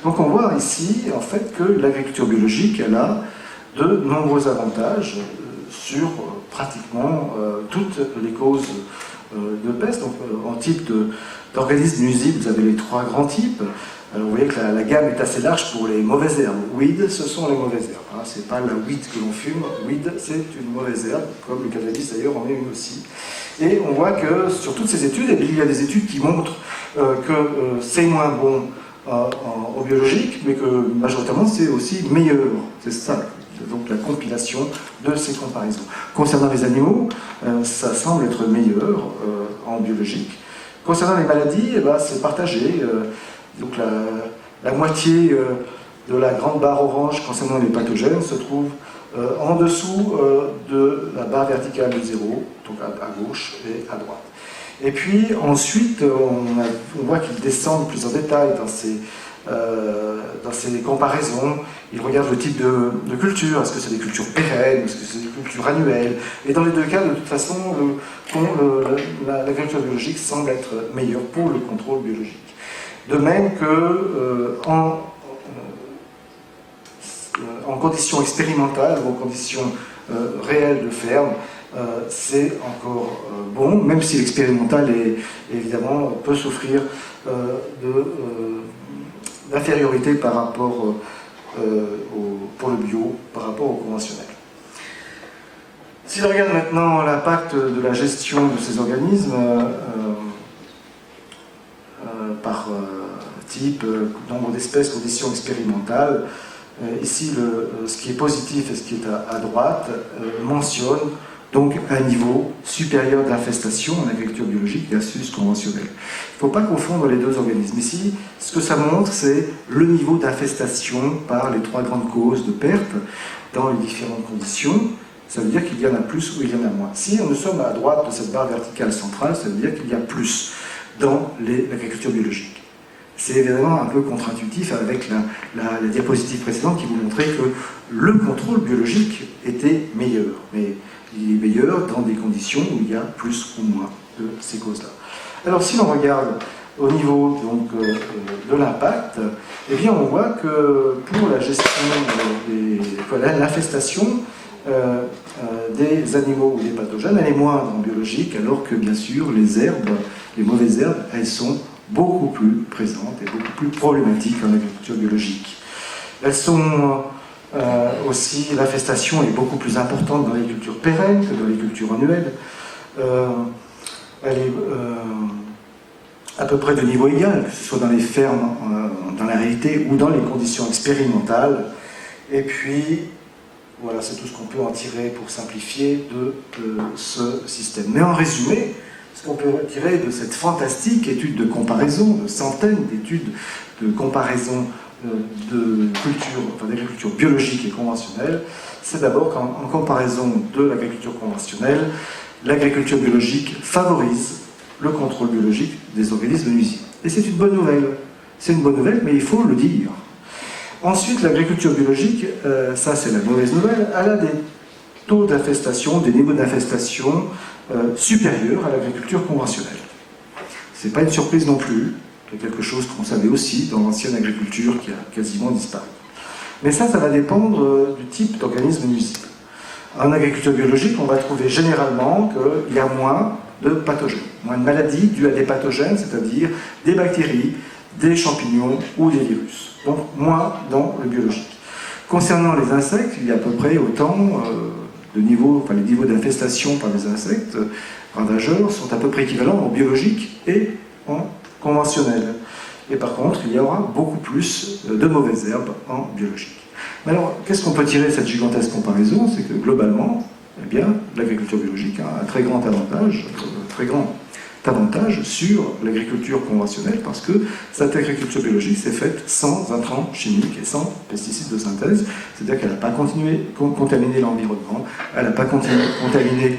Donc on voit ici en fait que l'agriculture biologique elle a de nombreux avantages sur pratiquement toutes les causes de peste. Donc en type d'organismes nuisibles, vous avez les 3 grands types. Alors, vous voyez que la gamme est assez large pour les mauvaises herbes. Weed, ce sont les mauvaises herbes. Hein. Ce n'est pas la weed que l'on fume. Weed, c'est une mauvaise herbe, comme le cannabis d'ailleurs en est une aussi. Et on voit que sur toutes ces études, et il y a des études qui montrent que c'est moins bon au biologique, mais que majoritairement c'est aussi meilleur. C'est ça, donc la compilation de ces comparaisons. Concernant les animaux, ça semble être meilleur en biologique. Concernant les maladies, eh ben, c'est partagé. Donc la moitié de la grande barre orange concernant les pathogènes se trouve en dessous de la barre verticale de 0, donc à gauche et à droite. Et puis ensuite, on voit qu'ils descendent plus en détail dans ces comparaisons. Ils regardent le type de culture, est-ce que c'est des cultures pérennes, est-ce que c'est des cultures annuelles. Et dans les 2 cas, de toute façon, l'agriculture biologique semble être meilleure pour le contrôle biologique. De même que en conditions expérimentales ou en conditions réelles de ferme, c'est encore bon, même si l'expérimental évidemment peut souffrir d'infériorité par rapport pour le bio, par rapport au conventionnel. Si on regarde maintenant l'impact de la gestion de ces organismes par type, nombre d'espèces, conditions expérimentales, ici ce qui est positif et ce qui est à droite mentionne donc un niveau supérieur d'infestation en agriculture biologique versus conventionnelle. Il ne faut pas confondre les 2 organismes. Ici, ce que ça montre, c'est le niveau d'infestation par les 3 grandes causes de perte dans les différentes conditions. Ça veut dire qu'il y en a plus ou il y en a moins. Si nous sommes à droite de cette barre verticale centrale, ça veut dire qu'il y a plus dans l'agriculture biologique. C'est évidemment un peu contre-intuitif avec la diapositive précédente qui vous montrait que le contrôle biologique était meilleur. Mais il est meilleur dans des conditions où il y a plus ou moins de ces causes-là. Alors si l'on regarde au niveau donc, de l'impact, eh bien on voit que pour la gestion l'infestation des animaux ou des pathogènes, elle est moindre en biologique, alors que bien sûr les herbes, les mauvaises herbes, elles sont beaucoup plus présentes et beaucoup plus problématiques en agriculture biologique. Elles sont aussi, l'infestation est beaucoup plus importante dans les cultures pérennes que dans les cultures annuelles. elle est à peu près de niveau égal, que ce soit dans les fermes, dans la réalité, ou dans les conditions expérimentales. Et puis, voilà, c'est tout ce qu'on peut en tirer pour simplifier de ce système. Mais en résumé, ce qu'on peut tirer de cette fantastique étude de comparaison, de centaines d'études de comparaison de culture, enfin d'agriculture biologique et conventionnelle, c'est d'abord qu'en comparaison de l'agriculture conventionnelle, l'agriculture biologique favorise le contrôle biologique des organismes nuisibles. Et c'est une bonne nouvelle. C'est une bonne nouvelle, mais il faut le dire. Ensuite, l'agriculture biologique, ça c'est la mauvaise nouvelle, elle a des taux d'infestation, des niveaux d'infestation supérieurs à l'agriculture conventionnelle. Ce n'est pas une surprise non plus, c'est quelque chose qu'on savait aussi dans l'ancienne agriculture qui a quasiment disparu. Mais ça va dépendre du type d'organisme nuisible. En agriculture biologique, on va trouver généralement qu'il y a moins de pathogènes, moins de maladies dues à des pathogènes, c'est-à-dire des bactéries, des champignons ou des virus. Donc moins dans le biologique. Concernant les insectes, il y a à peu près autant de niveaux, enfin les niveaux d'infestation par les insectes ravageurs sont à peu près équivalents en biologique et en conventionnel. Et par contre, il y aura beaucoup plus de mauvaises herbes en biologique. Mais alors, qu'est-ce qu'on peut tirer de cette gigantesque comparaison? C'est que globalement, eh bien, l'agriculture biologique a un très grand avantage sur l'agriculture conventionnelle parce que cette agriculture biologique s'est faite sans intrants chimiques et sans pesticides de synthèse, c'est-à-dire qu'elle n'a pas contaminé l'environnement, elle n'a pas contaminé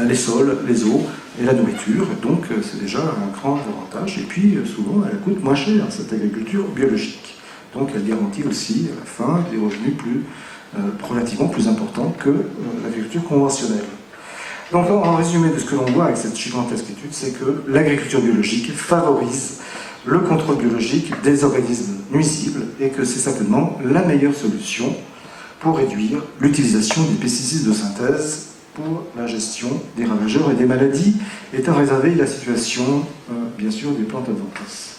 les sols, les eaux et la nourriture, donc c'est déjà un grand avantage. Et puis souvent elle coûte moins cher cette agriculture biologique, donc elle garantit aussi à la fin des revenus relativement plus importants que l'agriculture conventionnelle. Donc en résumé de ce que l'on voit avec cette gigantesque étude, c'est que l'agriculture biologique favorise le contrôle biologique des organismes nuisibles et que c'est certainement la meilleure solution pour réduire l'utilisation des pesticides de synthèse pour la gestion des ravageurs et des maladies, étant réservée la situation, bien sûr, des plantes adventices.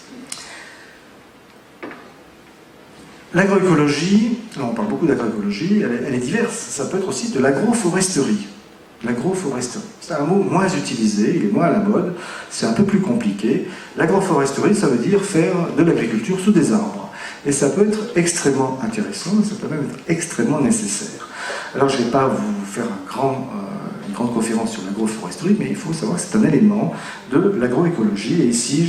L'agroécologie, là on parle beaucoup d'agroécologie, elle est diverse, ça peut être aussi de l'agroforesterie. L'agroforesterie, c'est un mot moins utilisé, il est moins à la mode, c'est un peu plus compliqué. L'agroforesterie, ça veut dire faire de l'agriculture sous des arbres. Et ça peut être extrêmement intéressant, ça peut même être extrêmement nécessaire. Alors je ne vais pas vous faire une grande conférence sur l'agroforesterie, mais il faut savoir que c'est un élément de l'agroécologie. Et ici, je vais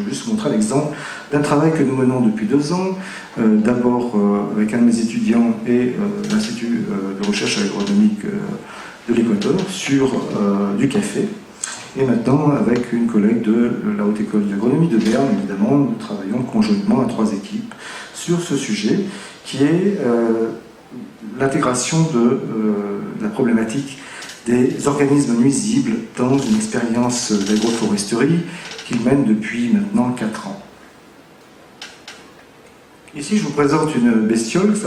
juste vous montrer un exemple d'un travail que nous menons depuis 2 ans, d'abord avec un de mes étudiants et l'Institut de recherche agronomique de l'Équateur sur du café. Et maintenant, avec une collègue de la Haute École d'Agronomie de Berne, évidemment, nous travaillons conjointement à 3 équipes sur ce sujet, qui est l'intégration de la problématique des organismes nuisibles dans une expérience d'agroforesterie qu'il mène depuis maintenant 4 ans. Ici, je vous présente une bestiole qui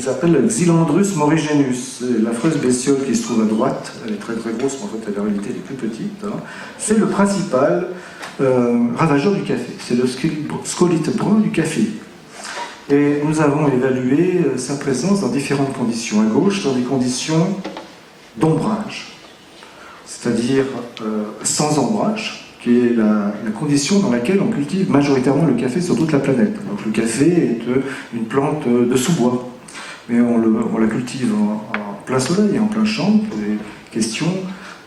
s'appelle Xylandrus morigenus. C'est l'affreuse bestiole qui se trouve à droite. Elle est très très grosse, mais en fait, en réalité, elle est plus petite. C'est le principal ravageur du café. C'est le scolite brun du café. Et nous avons évalué sa présence dans différentes conditions. À gauche, dans des conditions d'ombrage, c'est-à-dire sans ombrage, qui est la condition dans laquelle on cultive majoritairement le café sur toute la planète. Donc le café est une plante de sous-bois, mais on la cultive en plein soleil et en plein champ pour des questions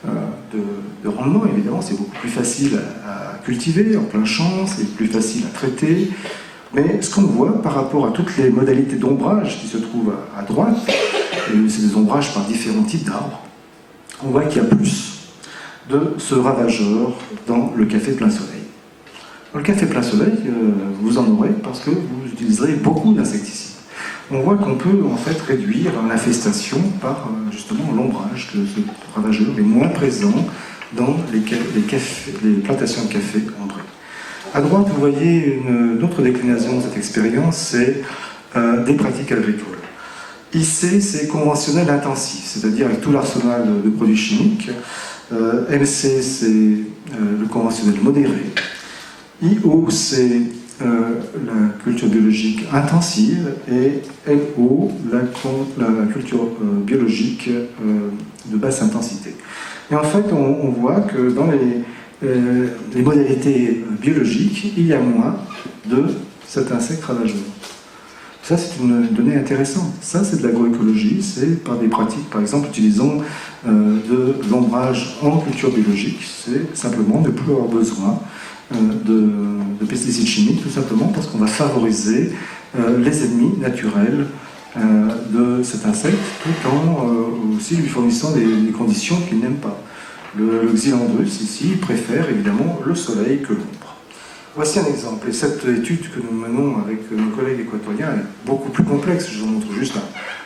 de rendement. Évidemment, c'est beaucoup plus facile à cultiver en plein champ, c'est plus facile à traiter. Mais ce qu'on voit par rapport à toutes les modalités d'ombrage qui se trouvent à droite, c'est des ombrages par différents types d'arbres, on voit qu'il y a plus de ce ravageur dans le café plein soleil. Dans le café plein soleil, vous en aurez parce que vous utiliserez beaucoup d'insecticides. On voit qu'on peut en fait réduire l'infestation par justement l'ombrage, que ce ravageur est moins présent dans les plantations de café ombrées. À droite, vous voyez une autre déclinaison de cette expérience, c'est des pratiques agricoles. IC, c'est conventionnel intensif, c'est-à-dire avec tout l'arsenal de produits chimiques. MC, c'est le conventionnel modéré. IO, c'est la culture biologique intensive et LO, la culture biologique de basse intensité. Et en fait, on voit que dans les modalités biologiques, il y a moins de cet insecte ravageur. Ça, c'est une donnée intéressante. Ça, c'est de l'agroécologie. C'est par des pratiques, par exemple, utilisons de l'ombrage en culture biologique. C'est simplement ne plus avoir besoin de pesticides chimiques, tout simplement parce qu'on va favoriser les ennemis naturels de cet insecte, tout en aussi lui fournissant des conditions qu'il n'aime pas. Le xylandrus, ici, préfère évidemment le soleil que l'ombre. Voici un exemple, et cette étude que nous menons avec nos collègues équatoriens est beaucoup plus complexe. Je vous montre juste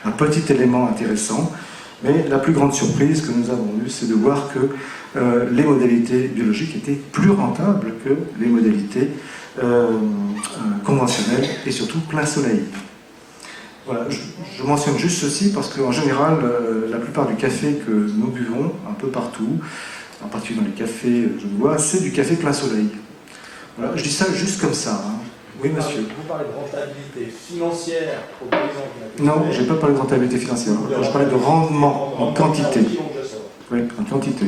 un petit élément intéressant, mais la plus grande surprise que nous avons eue, c'est de voir que les modalités biologiques étaient plus rentables que les modalités conventionnelles et surtout plein soleil. Voilà, je mentionne juste ceci parce qu'en général, la plupart du café que nous buvons un peu partout, en particulier dans les cafés genevois, c'est du café plein soleil. Voilà, je dis ça juste comme ça. Hein. Oui, monsieur. Vous parlez de rentabilité financière aux paysans. Non, je n'ai pas parlé de rentabilité financière. Je parlais de rendement en quantité. Oui, en quantité.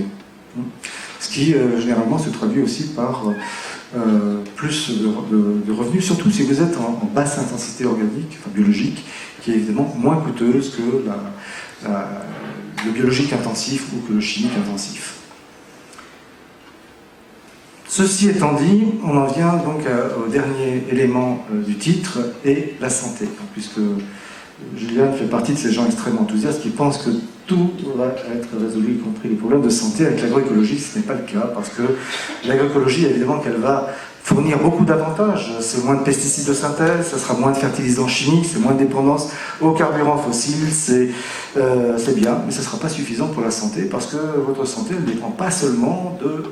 Ce qui, généralement, se traduit aussi par plus de revenus, surtout si vous êtes en basse intensité organique, enfin biologique, qui est évidemment moins coûteuse que le biologique intensif ou que le chimique intensif. Ceci étant dit, on en vient donc au dernier élément du titre, et la santé. Puisque Julien fait partie de ces gens extrêmement enthousiastes qui pensent que tout va être résolu, y compris les problèmes de santé. Avec l'agroécologie, ce n'est pas le cas, parce que l'agroécologie, évidemment, qu'elle va fournir beaucoup d'avantages. C'est moins de pesticides de synthèse, ça sera moins de fertilisants chimiques, c'est moins de dépendance aux carburants fossiles, c'est bien, mais ça ne sera pas suffisant pour la santé, parce que votre santé, elle ne dépend pas seulement de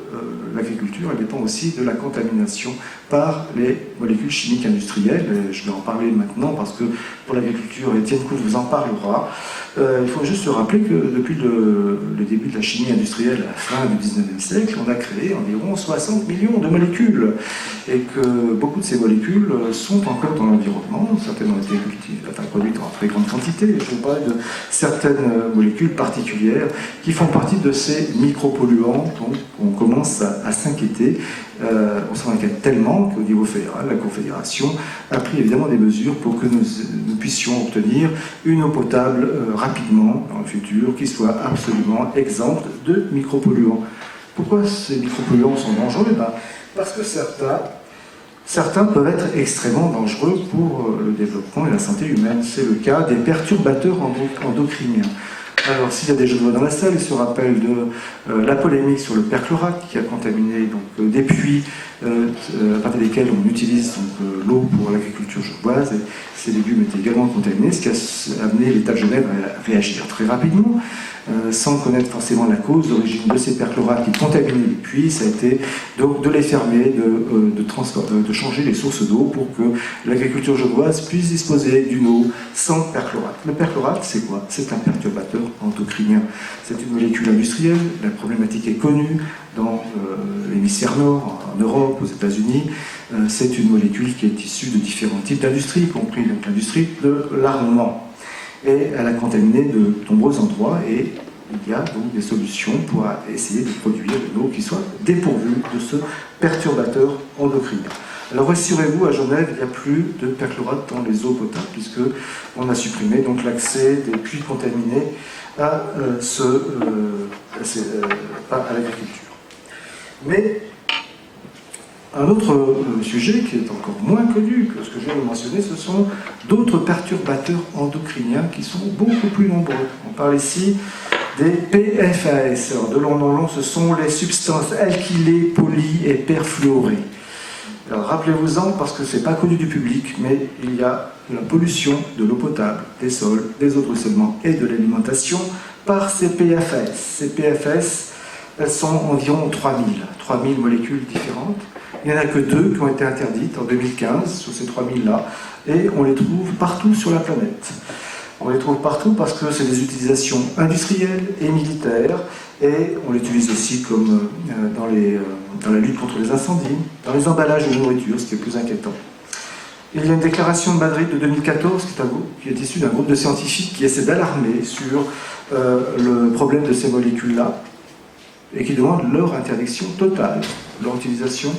l'agriculture, elle dépend aussi de la contamination par les molécules chimiques industrielles. Et je vais en parler maintenant, parce que pour l'agriculture, Étienne Couve vous en parlera. Il faut juste se rappeler que depuis le début de la chimie industrielle à la fin du 19e siècle, on a créé environ 60 millions de molécules, et que beaucoup de ces molécules sont encore dans l'environnement. Certaines ont été produites en très grande quantité. Je vous parle de certaines molécules particulières qui font partie de ces micropolluants dont on commence à s'inquiéter. On s'en inquiète tellement qu'au niveau fédéral, la Confédération a pris évidemment des mesures pour que nous puissions obtenir une eau potable rapidement dans le futur, qui soit absolument exempte de micropolluants. Pourquoi ces micropolluants sont dangereux? Parce que certains peuvent être extrêmement dangereux pour le développement et la santé humaine. C'est le cas des perturbateurs endocriniens. Alors, s'il y a des jeux de mots dans la salle, ils se rappellent de la polémique sur le perchlorate qui a contaminé des puits à partir desquels on utilise l'eau pour l'agriculture genevoise. Et ces légumes étaient également contaminés, ce qui a amené l'État de Genève à réagir très rapidement, sans connaître forcément la cause d'origine de ces perchlorates qui contaminaient les puits. Ça a été donc de les fermer, de changer les sources d'eau pour que l'agriculture genevoise puisse disposer d'une eau sans perchlorate. Le perchlorate, c'est quoi? C'est un perturbateur endocrinien. C'est une molécule industrielle, la problématique est connue dans l'hémisphère nord, en Europe, aux États-Unis. C'est une molécule qui est issue de différents types d'industries, y compris l'industrie de l'armement. Et elle a contaminé de nombreux endroits, et il y a donc des solutions pour essayer de produire une eau qui soit dépourvue de ce perturbateur endocrinien. Alors rassurez-vous, à Genève, il n'y a plus de perchlorate dans les eaux potables, puisqu'on a supprimé donc l'accès des puits contaminés à l'agriculture. Mais un autre sujet qui est encore moins connu que ce que je viens de mentionner, ce sont d'autres perturbateurs endocriniens qui sont beaucoup plus nombreux. On parle ici des PFAS. Alors, de long en long, ce sont les substances alkylées, poly et perfluorées. Alors rappelez-vous-en, parce que ce n'est pas connu du public, mais il y a la pollution de l'eau potable, des sols, des eaux de ruissellement et de l'alimentation par ces PFAS. Ces PFAS, elles sont environ 3000 molécules différentes. Il n'y en a que 2 qui ont été interdites en 2015 sur ces 3000-là, et on les trouve partout sur la planète. On les trouve partout parce que c'est des utilisations industrielles et militaires, et on les utilise aussi comme dans la lutte contre les incendies, dans les emballages de nourriture, ce qui est plus inquiétant. Il y a une déclaration de Madrid de 2014 qui est issue d'un groupe de scientifiques qui essaie d'alarmer sur le problème de ces molécules-là et qui demande leur interdiction totale, leur utilisation,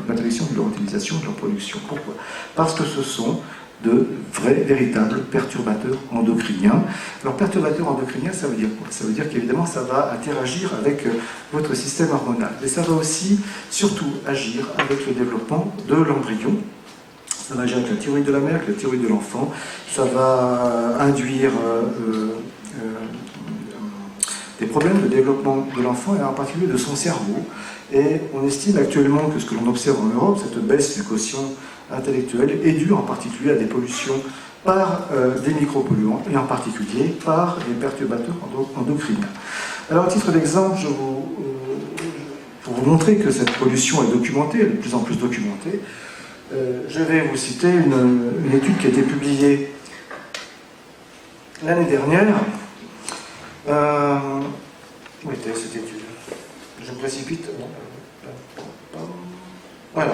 l'interdiction de leur utilisation, de leur production. Pourquoi? Parce que ce sont de véritables perturbateurs endocriniens. Alors, perturbateurs endocriniens, ça veut dire quoi? Ça veut dire qu'évidemment, ça va interagir avec votre système hormonal. Mais ça va aussi, surtout, agir avec le développement de l'embryon. Ça va agir avec la thyroïde de la mère, avec la thyroïde de l'enfant. Ça va induire des problèmes de développement de l'enfant et en particulier de son cerveau. Et on estime actuellement que ce que l'on observe en Europe, cette baisse du quotient intellectuel, est due en particulier à des pollutions par des micropolluants et en particulier par des perturbateurs endocriniens. Alors, à titre d'exemple, pour vous montrer que cette pollution est documentée, elle est de plus en plus documentée, je vais vous citer une étude qui a été publiée l'année dernière. Où était cette étude? Je me précipite. Voilà.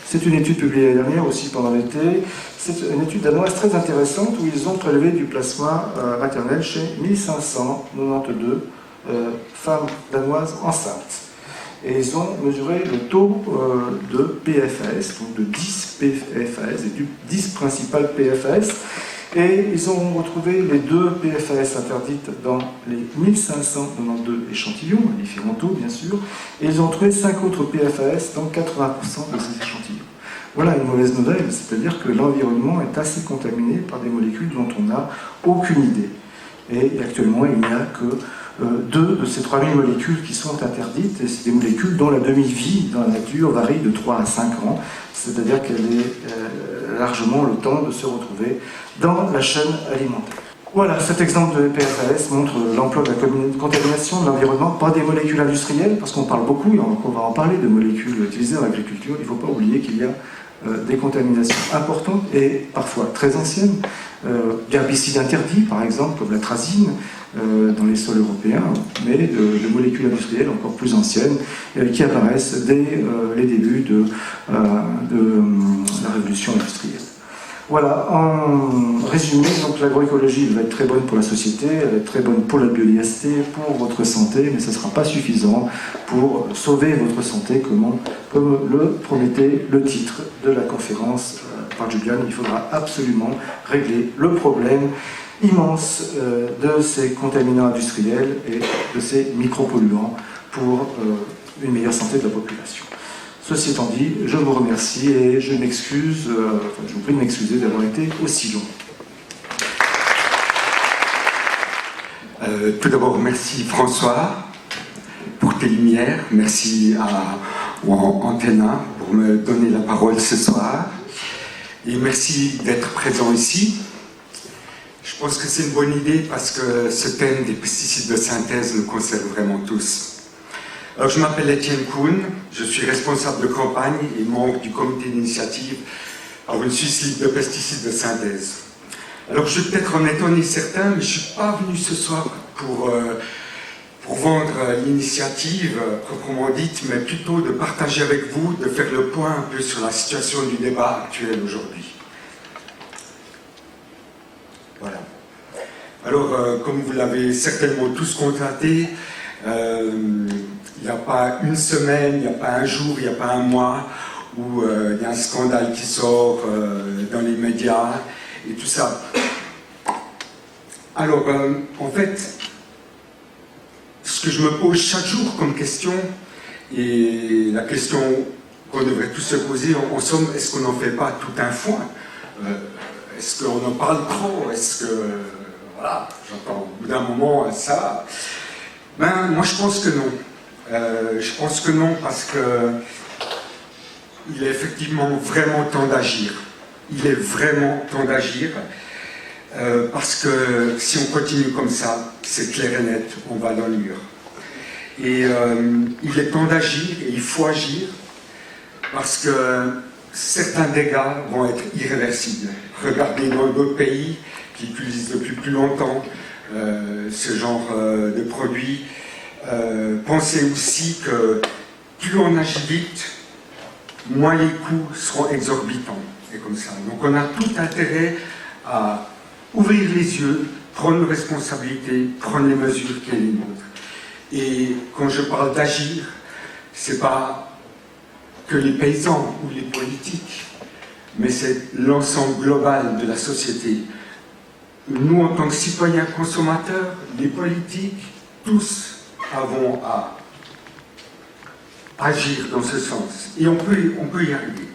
C'est une étude publiée l'année dernière aussi pendant l'été. C'est une étude danoise très intéressante où ils ont prélevé du plasma maternel chez 1592 femmes danoises enceintes. Et ils ont mesuré le taux de PFAS, donc de 10 PFAS, et du 10 principal PFAS. Et ils ont retrouvé les 2 PFAS interdites dans les 1592 échantillons, à différents taux bien sûr, et ils ont trouvé 5 autres PFAS dans 80% de ces échantillons. Voilà une mauvaise nouvelle, c'est-à-dire que l'environnement est assez contaminé par des molécules dont on n'a aucune idée. Et actuellement, il n'y a que 2 de ces 3000 molécules qui sont interdites, et c'est des molécules dont la demi-vie dans la nature varie de 3 à 5 ans, c'est-à-dire qu'elle est largement le temps de se retrouver dans la chaîne alimentaire. Voilà, cet exemple de PFAS montre l'ampleur de la contamination de l'environnement par des molécules industrielles, parce qu'on parle beaucoup, et on va en parler, de molécules utilisées dans l'agriculture. Il ne faut pas oublier qu'il y a des contaminations importantes et parfois très anciennes, d'herbicides interdits, par exemple, comme l'atrazine, dans les sols européens, mais de molécules industrielles encore plus anciennes qui apparaissent dès les débuts de la révolution industrielle. Voilà, en résumé, donc l'agroécologie va être très bonne pour la société, elle va être très bonne pour la biodiversité, pour votre santé, mais ce ne sera pas suffisant pour sauver votre santé, comme le promettait le titre de la conférence par Julian. Il faudra absolument régler le problème immense de ces contaminants industriels et de ces micropolluants pour une meilleure santé de la population. Ceci étant dit, je vous remercie et je m'excuse, je vous prie de m'excuser d'avoir été aussi long. Tout d'abord, merci François pour tes lumières, merci à Antenne 1 pour me donner la parole ce soir et merci d'être présent ici. Je pense que c'est une bonne idée parce que ce thème des pesticides de synthèse nous concerne vraiment tous. Alors, je m'appelle Étienne Kuhn, je suis responsable de campagne et membre du comité d'initiative pour une Suisse libre de pesticides de synthèse. Alors, je vais peut-être en étonner certains, mais je ne suis pas venu ce soir pour vendre l'initiative proprement dite, mais plutôt de partager avec vous, de faire le point un peu sur la situation du débat actuel aujourd'hui. Voilà. Alors, comme vous l'avez certainement tous constaté, il n'y a pas une semaine, il n'y a pas un jour, il n'y a pas un mois où il y a un scandale qui sort dans les médias et tout ça. Alors, en fait, ce que je me pose chaque jour comme question, et la question qu'on devrait tous se poser, en somme, est-ce qu'on n'en fait pas tout un foin? Est-ce qu'on en parle trop? Est-ce que... voilà, j'entends au bout d'un moment ça. Ben, moi je pense que non. Je pense que non parce que il est effectivement vraiment temps d'agir. Il est vraiment temps d'agir parce que si on continue comme ça, c'est clair et net, on va dans le mur. Et il est temps d'agir et il faut agir parce que certains dégâts vont être irréversibles. Regardez dans d'autres pays qui utilisent depuis plus longtemps ce genre de produits. Pensez aussi que plus on agit vite, moins les coûts seront exorbitants. et comme ça. Donc on a tout intérêt à ouvrir les yeux, prendre nos responsabilités, prendre les mesures qui sont les nôtres. Et quand je parle d'agir, c'est pas que les paysans ou les politiques, mais c'est l'ensemble global de la société. Nous, en tant que citoyens consommateurs, les politiques, tous avons à agir dans ce sens. Et on peut y arriver.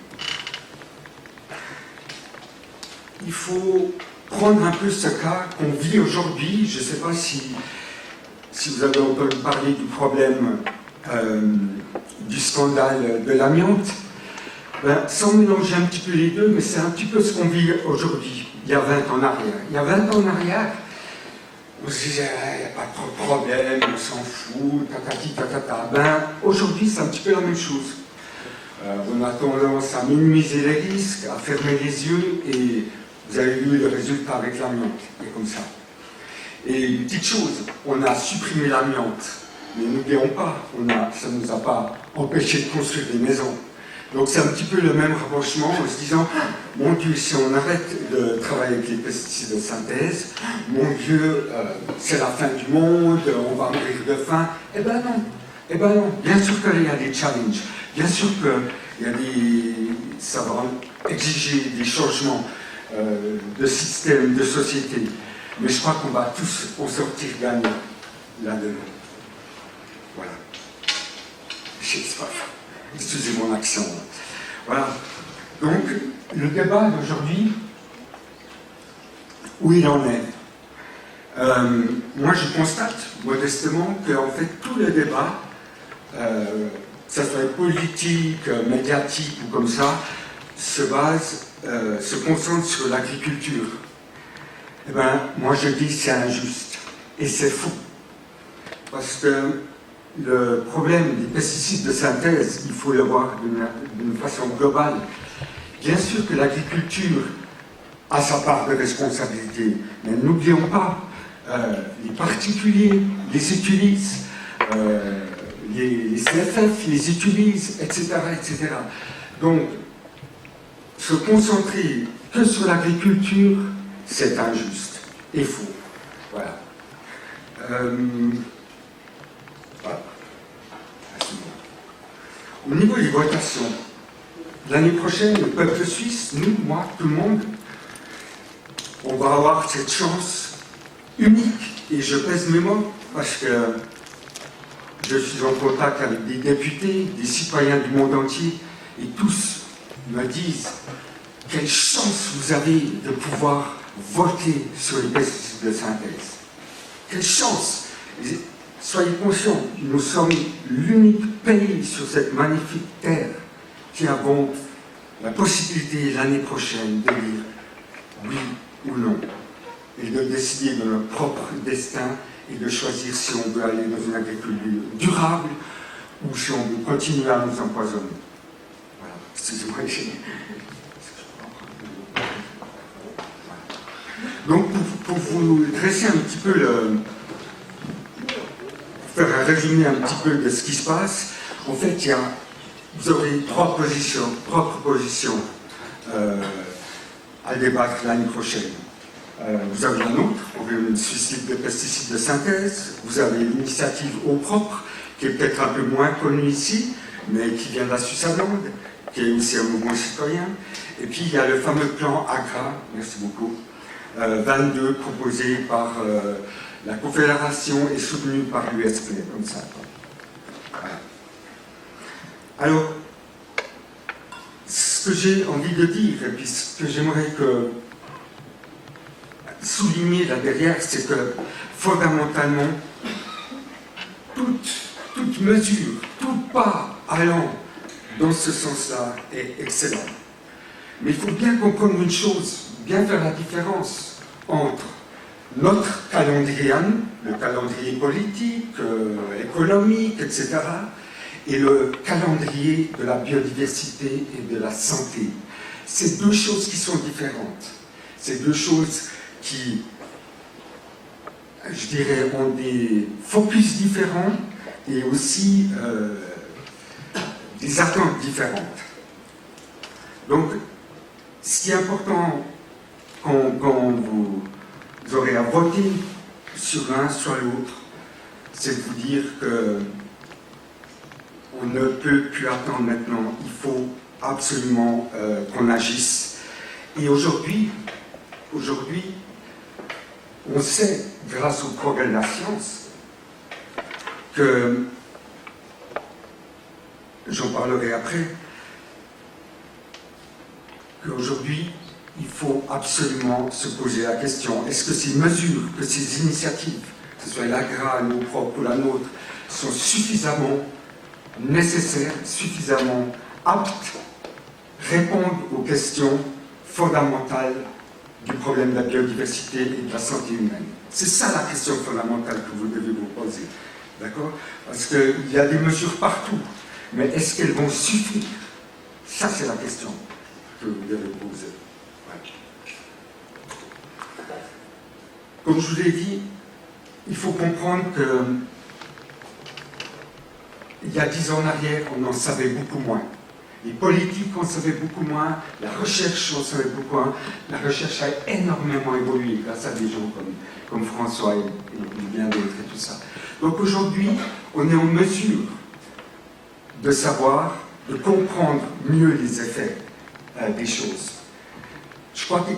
Il faut prendre un peu ce cas qu'on vit aujourd'hui. Je ne sais pas si vous avez entendu parler du problème du scandale de l'amiante. Sans mélanger un petit peu les deux, mais c'est un petit peu ce qu'on vit aujourd'hui, il y a 20 ans en arrière. Il y a 20 ans en arrière, on se disait, il n'y a pas trop de problème, on s'en fout, tatati, tatata. Aujourd'hui, c'est un petit peu la même chose. On a tendance à minimiser les risques, à fermer les yeux, et vous avez vu le résultat avec l'amiante, et comme ça. Et une petite chose, on a supprimé l'amiante, mais n'oublions pas, ça ne nous a pas empêché de construire des maisons. Donc c'est un petit peu le même rapprochement en se disant, mon Dieu, si on arrête de travailler avec les pesticides de synthèse, mon Dieu, c'est la fin du monde, on va mourir de faim. Eh ben non. Bien sûr qu'il y a des challenges, bien sûr qu'il y a ça va exiger des changements de système, de société. Mais je crois qu'on va tous en sortir gagnants là-dedans. Voilà. J'espère. Excusez mon accent. Voilà. Donc, le débat d'aujourd'hui, où il en est. Moi, je constate modestement qu'en fait, tout le débat, que ce soit politique, médiatique ou comme ça, se concentre sur l'agriculture. Eh bien, moi, je dis que c'est injuste. Et c'est faux. Parce que le problème des pesticides de synthèse, il faut le voir d'une façon globale. Bien sûr que l'agriculture a sa part de responsabilité, mais n'oublions pas, les particuliers les utilisent, les CFF les utilisent, etc., etc. Donc, se concentrer que sur l'agriculture, c'est injuste et faux. Voilà. Au niveau des votations, l'année prochaine, le peuple suisse, nous, moi, tout le monde, on va avoir cette chance unique, et je pèse mes mots parce que je suis en contact avec des députés, des citoyens du monde entier, et tous me disent quelle chance vous avez de pouvoir voter sur les pesticides de synthèse. Quelle chance! Soyez conscients, nous sommes l'unique pays sur cette magnifique terre qui avons la possibilité l'année prochaine de dire oui ou non, et de décider de notre propre destin et de choisir si on veut aller dans une agriculture durable ou si on veut continuer à nous empoisonner. Voilà, excusez-moi. Donc, pour vous dresser un petit peu faire un résumé un petit peu de ce qui se passe, en fait, vous aurez trois propres positions à débattre l'année prochaine. Vous avez la nôtre, pour le suicide des pesticides de synthèse, vous avez l'initiative Eau propre, qui est peut-être un peu moins connue ici, mais qui vient de la Suisse allemande, qui est aussi un mouvement citoyen. Et puis il y a le fameux plan AGRA, merci beaucoup, 22 proposé par la Confédération et soutenu par l'USP, comme ça. Voilà. Alors, ce que j'ai envie de dire, et puis ce que j'aimerais souligner là derrière, c'est que fondamentalement, toute mesure, tout pas allant dans ce sens-là est excellent. Mais il faut bien comprendre une chose, bien faire la différence entre notre calendrier, le calendrier politique, économique, etc., et le calendrier de la biodiversité et de la santé. C'est deux choses qui sont différentes. C'est deux choses qui, je dirais, ont des focus différents et aussi des attentes différentes. Donc, qui est important quand vous aurez à voter sur l'un, sur l'autre, c'est de vous dire que on ne peut plus attendre maintenant. Il faut absolument qu'on agisse. Et aujourd'hui, on sait, grâce au progrès de la science, que, j'en parlerai après, qu'aujourd'hui, il faut absolument se poser la question, est-ce que ces mesures, que ces initiatives, que ce soit l'AGRA, nos propres ou la nôtre, sont suffisamment nécessaires, suffisamment aptes, répondent aux questions fondamentales du problème de la biodiversité et de la santé humaine. C'est ça la question fondamentale que vous devez vous poser. D'accord? Parce qu'il y a des mesures partout, mais est-ce qu'elles vont suffire? Ça, c'est la question que vous devez poser. Ouais. Comme je vous l'ai dit, il faut comprendre que il y a 10 ans en arrière, on en savait beaucoup moins. Les politiques en savaient beaucoup moins, la recherche en savait beaucoup moins. La recherche a énormément évolué grâce à des gens comme François et bien d'autres et tout ça. Donc aujourd'hui, on est en mesure de savoir, de comprendre mieux les effets des choses. Je crois que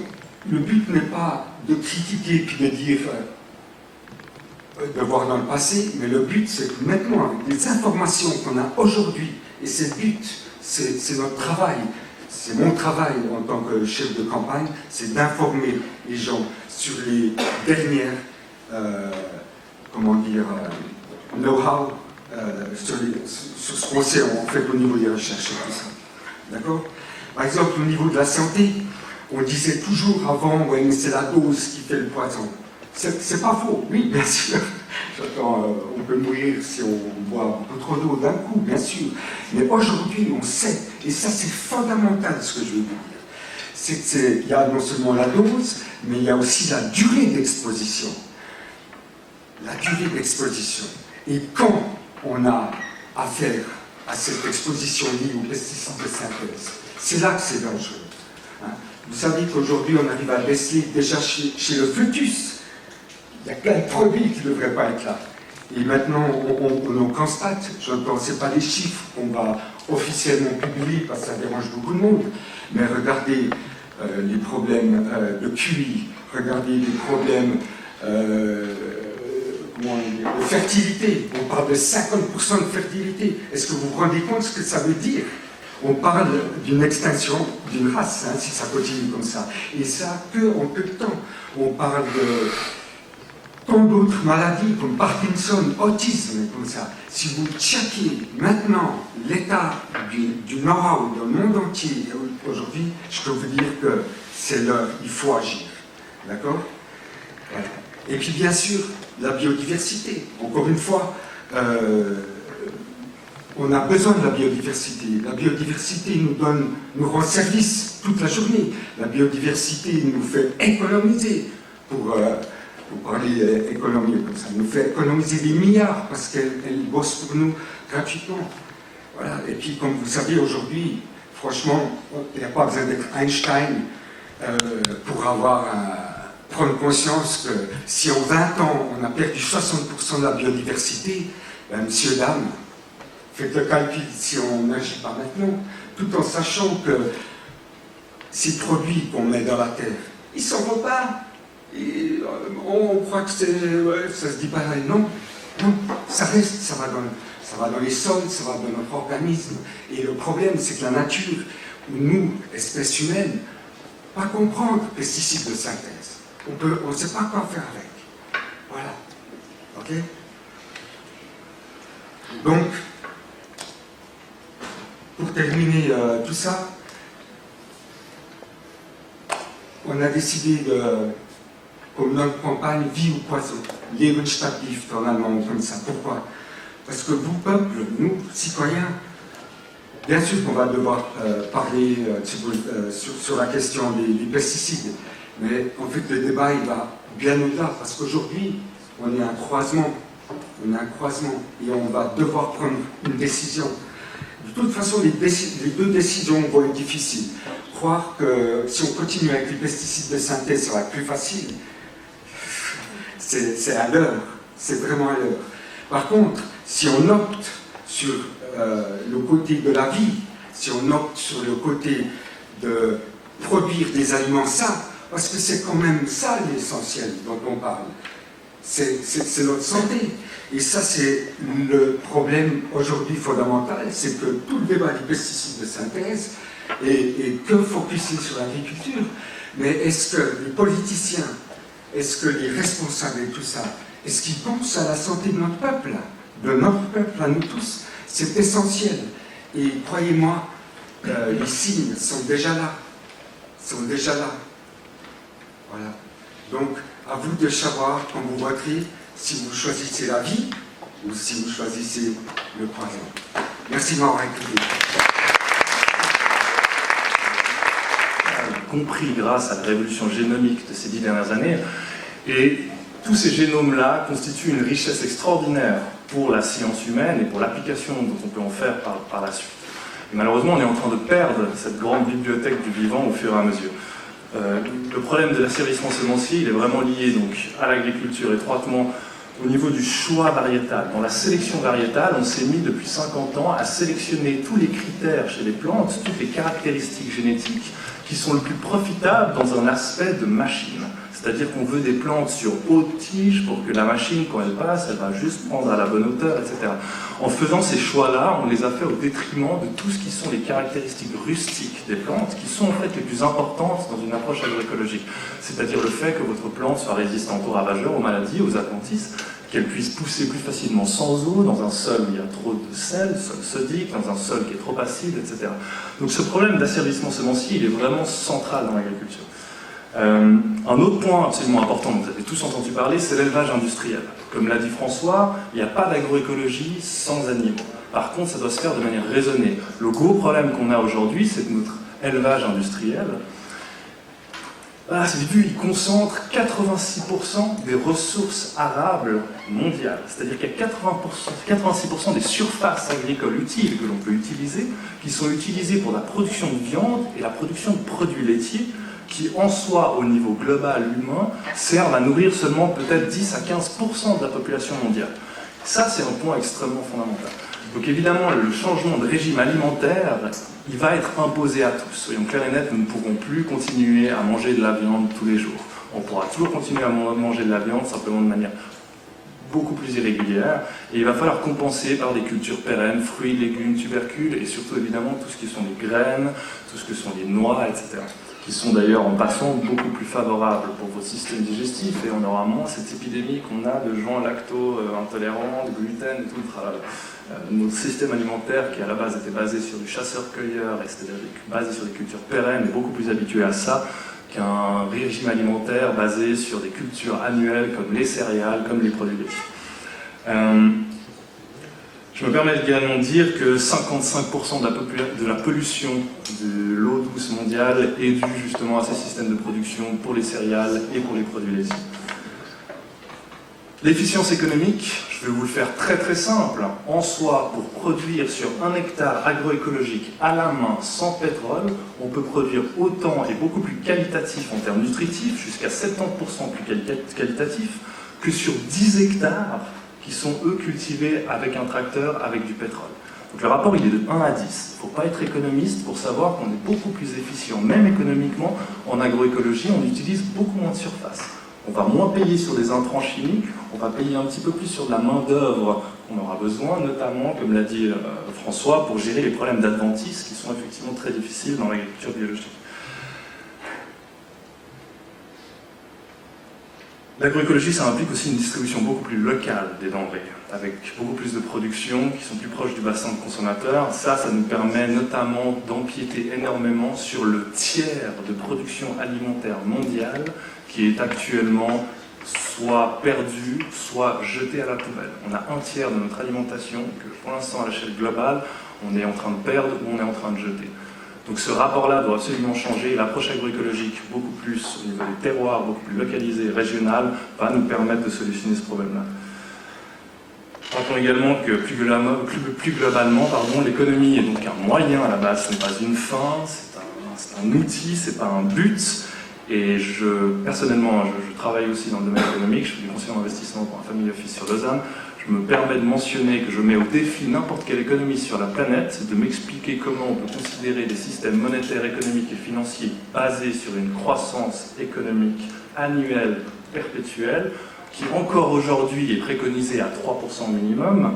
le but n'est pas de critiquer puis de dire, de voir dans le passé, mais le but c'est que maintenant, avec les informations qu'on a aujourd'hui, et c'est le but, c'est notre travail, c'est mon travail en tant que chef de campagne, c'est d'informer les gens sur les dernières, know-how, sur ce qu'on sait en fait au niveau des recherches et tout ça. D'accord? Par exemple, au niveau de la santé, on disait toujours avant, ouais, mais c'est la dose qui fait le poison. C'est pas faux, oui, bien sûr. On peut mourir si on boit beaucoup trop d'eau d'un coup, bien sûr. Mais aujourd'hui, on sait, et ça c'est fondamental ce que je veux vous dire. Il y a non seulement la dose, mais il y a aussi la durée d'exposition. La durée d'exposition. Et quand on a affaire à cette exposition liée aux pesticides de synthèse, c'est là que c'est dangereux. Hein? Vous savez qu'aujourd'hui, on arrive à déceler déjà chez le fœtus. Il y a plein de produits qui ne devraient pas être là. Et maintenant, on constate, je ne pensais pas les chiffres qu'on va officiellement publier parce que ça dérange beaucoup de monde, mais regardez les problèmes de QI, regardez les problèmes de fertilité. On parle de 50% de fertilité. Est-ce que vous vous rendez compte ce que ça veut dire? On parle d'une extinction d'une race, hein, si ça continue comme ça. Et ça, que en peu de temps. On parle de tant d'autres maladies comme Parkinson, autisme et comme ça. Si vous checkez maintenant l'état du know-how dans le monde entier aujourd'hui, je peux vous dire que c'est l'heure, il faut agir. D'accord? Voilà. Et puis bien sûr, la biodiversité. Encore une fois, on a besoin de la biodiversité. La biodiversité nous rend service toute la journée. La biodiversité nous fait économiser pour parler économie comme ça, nous fait économiser des milliards parce qu'elle bosse pour nous gratuitement. Voilà. Et puis, comme vous savez, aujourd'hui, franchement, il n'y a pas besoin d'être Einstein pour prendre conscience que si en 20 ans, on a perdu 60% de la biodiversité, ben, monsieur, dame, faites le calcul si on n'agit pas maintenant, tout en sachant que ces produits qu'on met dans la terre, ils ne s'en vont pas. Et on croit que ça se dit pas là. Non, ça reste, ça va dans les sols, ça va dans notre organisme. Et le problème, c'est que la nature, nous, espèces humaines, pas comprendre pesticides de synthèse. On ne sait pas quoi faire avec. Voilà. Ok? Donc, pour terminer tout ça, on a décidé comme notre campagne, vie ou poison, Lebensstattgift en allemand, comme ça. Pourquoi? Parce que vous, peuple, nous, citoyens, bien sûr qu'on va devoir parler sur la question des pesticides, mais en fait le débat il va bien au-delà, parce qu'aujourd'hui, on est à un croisement, et on va devoir prendre une décision. De toute façon, les deux décisions vont être difficiles. croire que si on continue avec les pesticides de synthèse, ça va être plus facile, c'est à l'heure, c'est vraiment à l'heure. Par contre, si on opte sur le côté de la vie, si on opte sur le côté de produire des aliments sains, parce que c'est quand même ça l'essentiel dont on parle, c'est notre santé. Et ça, c'est le problème aujourd'hui fondamental, c'est que tout le débat des pesticides de synthèse est que focusé sur l'agriculture. Mais est-ce que les politiciens, est-ce que les responsables et tout ça, est-ce qu'ils pensent à la santé de notre peuple, à nous tous? C'est essentiel. Et croyez-moi, les signes sont déjà là. Voilà. Donc, à vous de savoir quand vous voterez si vous choisissez la vie ou si vous choisissez le croissant. Merci de m'avoir écouté. Compris grâce à la révolution génomique de ces 10 dernières années. Et tous ces génomes-là constituent une richesse extraordinaire pour la science humaine et pour l'application dont on peut en faire par la suite. Et malheureusement, on est en train de perdre cette grande bibliothèque du vivant au fur et à mesure. Le problème de l'asservissement semencier, il est vraiment lié donc, à l'agriculture, étroitement au niveau du choix variétal. Dans la sélection variétale, on s'est mis depuis 50 ans à sélectionner tous les critères chez les plantes, toutes les caractéristiques génétiques qui sont le plus profitables dans un aspect de machine. C'est-à-dire qu'on veut des plantes sur haute tige pour que la machine, quand elle passe, elle va juste prendre à la bonne hauteur, etc. En faisant ces choix-là, on les a fait au détriment de tout ce qui sont les caractéristiques rustiques des plantes, qui sont en fait les plus importantes dans une approche agroécologique. C'est-à-dire le fait que votre plante soit résistante aux ravageurs, aux maladies, aux adventices, qu'elle puisse pousser plus facilement sans eau, dans un sol où il y a trop de sel, sol sodique, dans un sol qui est trop acide, etc. Donc ce problème d'asservissement semencier, il est vraiment central dans l'agriculture. Un autre point absolument important dont vous avez tous entendu parler, c'est l'élevage industriel. Comme l'a dit François, il n'y a pas d'agroécologie sans animaux. Par contre, ça doit se faire de manière raisonnée. Le gros problème qu'on a aujourd'hui, c'est que notre élevage industriel, c'est vu, il concentre 86% des ressources arables mondiales. C'est-à-dire qu'il y a 86% des surfaces agricoles utiles que l'on peut utiliser, qui sont utilisées pour la production de viande et la production de produits laitiers, qui en soi, au niveau global humain, servent à nourrir seulement peut-être 10 à 15% de la population mondiale. Ça, c'est un point extrêmement fondamental. Donc évidemment, le changement de régime alimentaire, il va être imposé à tous. Soyons clairs et nets, nous ne pourrons plus continuer à manger de la viande tous les jours. On pourra toujours continuer à manger de la viande, simplement de manière beaucoup plus irrégulière, et il va falloir compenser par des cultures pérennes, fruits, légumes, tubercules, et surtout évidemment tout ce qui sont les graines, tout ce que sont les noix, etc. Qui sont d'ailleurs en passant beaucoup plus favorables pour vos systèmes digestifs, et on aura moins cette épidémie qu'on a de gens lacto-intolérants, de gluten et tout le travail. Notre système alimentaire, qui à la base était basé sur du chasseur-cueilleur, et c'est-à-dire basé sur des cultures pérennes, est beaucoup plus habitué à ça qu'un régime alimentaire basé sur des cultures annuelles comme les céréales, comme les produits laitiers. Je me permets également de dire que 55% de la pollution de l'eau douce mondiale est due justement à ces systèmes de production pour les céréales et pour les produits laitiers. L'efficience économique, je vais vous le faire très très simple. En soi, pour produire sur 1 hectare agroécologique à la main, sans pétrole, on peut produire autant et beaucoup plus qualitatif en termes nutritifs, jusqu'à 70% plus qualitatif, que sur 10 hectares qui sont eux cultivés avec un tracteur, avec du pétrole. Donc le rapport il est de 1 à 10. Il ne faut pas être économiste pour savoir qu'on est beaucoup plus efficient, même économiquement, en agroécologie, on utilise beaucoup moins de surface. On va moins payer sur des intrants chimiques, on va payer un petit peu plus sur de la main-d'œuvre qu'on aura besoin, notamment, comme l'a dit François, pour gérer les problèmes d'adventices qui sont effectivement très difficiles dans l'agriculture biologique. L'agroécologie, ça implique aussi une distribution beaucoup plus locale des denrées, avec beaucoup plus de production qui sont plus proches du bassin de consommateurs. Ça nous permet notamment d'empiéter énormément sur le tiers de production alimentaire mondiale qui est actuellement soit perdu, soit jeté à la poubelle. On a un tiers de notre alimentation que pour l'instant à l'échelle globale, on est en train de perdre ou on est en train de jeter. Donc ce rapport-là doit absolument changer. L'approche agroécologique, beaucoup plus au niveau des terroirs, beaucoup plus localisée, régionale, va nous permettre de solutionner ce problème-là. Rappelons également que plus globalement, l'économie est donc un moyen à la base, ce n'est pas une fin, c'est un outil, c'est pas un but. Et personnellement, je travaille aussi dans le domaine économique, je suis du conseiller en investissement pour un family office sur Lausanne. Je me permets de mentionner que je mets au défi n'importe quelle économie sur la planète de m'expliquer comment on peut considérer des systèmes monétaires, économiques et financiers basés sur une croissance économique annuelle perpétuelle, qui encore aujourd'hui est préconisée à 3% minimum,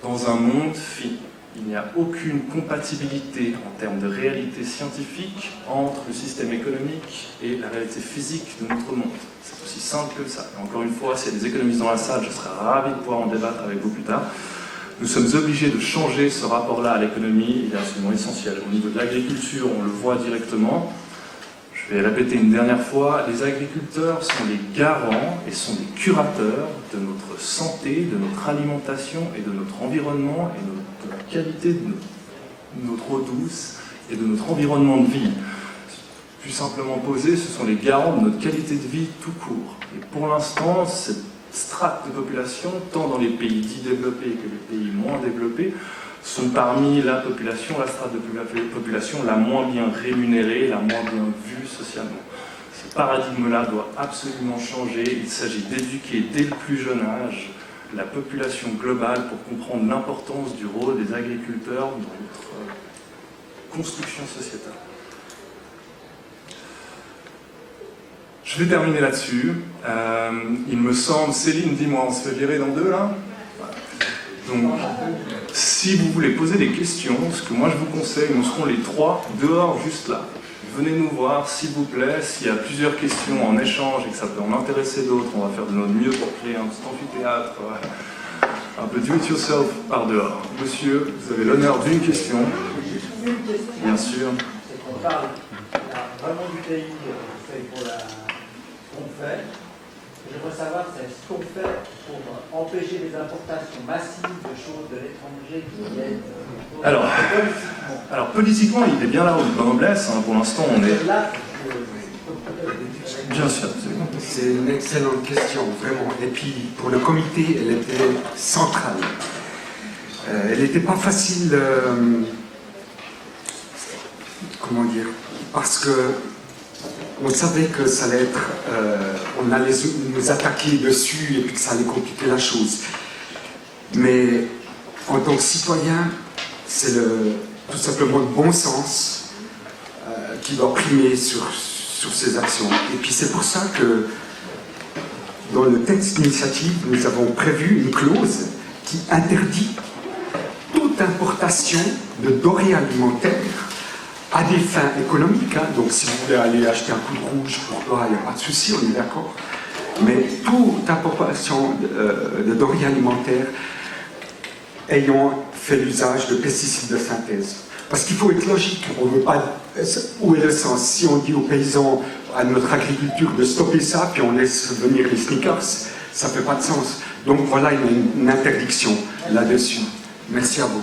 dans un monde fini. Il n'y a aucune compatibilité en termes de réalité scientifique entre le système économique et la réalité physique de notre monde. C'est aussi simple que ça. Et encore une fois, s'il y a des économistes dans la salle, je serais ravi de pouvoir en débattre avec vous plus tard. Nous sommes obligés de changer ce rapport-là à l'économie. Il est absolument essentiel. Au niveau de l'agriculture, on le voit directement. Je vais répéter une dernière fois, les agriculteurs sont les garants et sont les curateurs de notre santé, de notre alimentation et de notre environnement et de la qualité de notre eau douce et de notre environnement de vie. Plus simplement posé, ce sont les garants de notre qualité de vie tout court. Et pour l'instant, cette strate de population, tant dans les pays dits développés que les pays moins développés, sont parmi la strate de population la moins bien rémunérée, la moins bien vue socialement. Ce paradigme-là doit absolument changer. Il s'agit d'éduquer dès le plus jeune âge la population globale pour comprendre l'importance du rôle des agriculteurs dans notre construction sociétale. Je vais terminer là-dessus. Il me semble, Céline, dis-moi, on se fait virer dans 2 là ? Donc, si vous voulez poser des questions, ce que moi je vous conseille, nous serons les 3 dehors juste là. Venez nous voir, s'il vous plaît. S'il y a plusieurs questions en échange et que ça peut en intéresser d'autres, on va faire de notre mieux pour créer un petit amphithéâtre, un peu do-it-yourself par dehors. Monsieur, vous avez l'honneur d'une question. Une question. Bien sûr. C'est qu'on parle vraiment du pays pour ce qu'on fait. J'aimerais savoir ce qu'on fait pour empêcher les importations massives de choses de l'étranger qui viennent. Alors, politiquement, il est bien là où on blesse. Pour l'instant, on est. Là, bien sûr. C'est une excellente question, vraiment. Et puis, pour le comité, elle était centrale. Elle n'était pas facile, comment dire, parce que on savait que ça allait être, on allait nous attaquer dessus et puis que ça allait compliquer la chose. Mais en tant que citoyen, c'est tout simplement le bon sens qui doit primer sur ces actions. Et puis c'est pour ça que dans le texte d'initiative, nous avons prévu une clause qui interdit toute importation de denrées alimentaires à des fins économiques. Donc si vous voulez aller acheter un coup de rouge pour toi, il n'y a pas de souci, on est d'accord. Mais toute importation de denrées alimentaires ayant fait l'usage de pesticides de synthèse. Parce qu'il faut être logique, on ne veut pas... Où est le sens? Si on dit aux paysans, à notre agriculture, de stopper ça, puis on laisse venir les sneakers, ça ne fait pas de sens. Donc voilà, il y a une interdiction là-dessus. Merci à vous.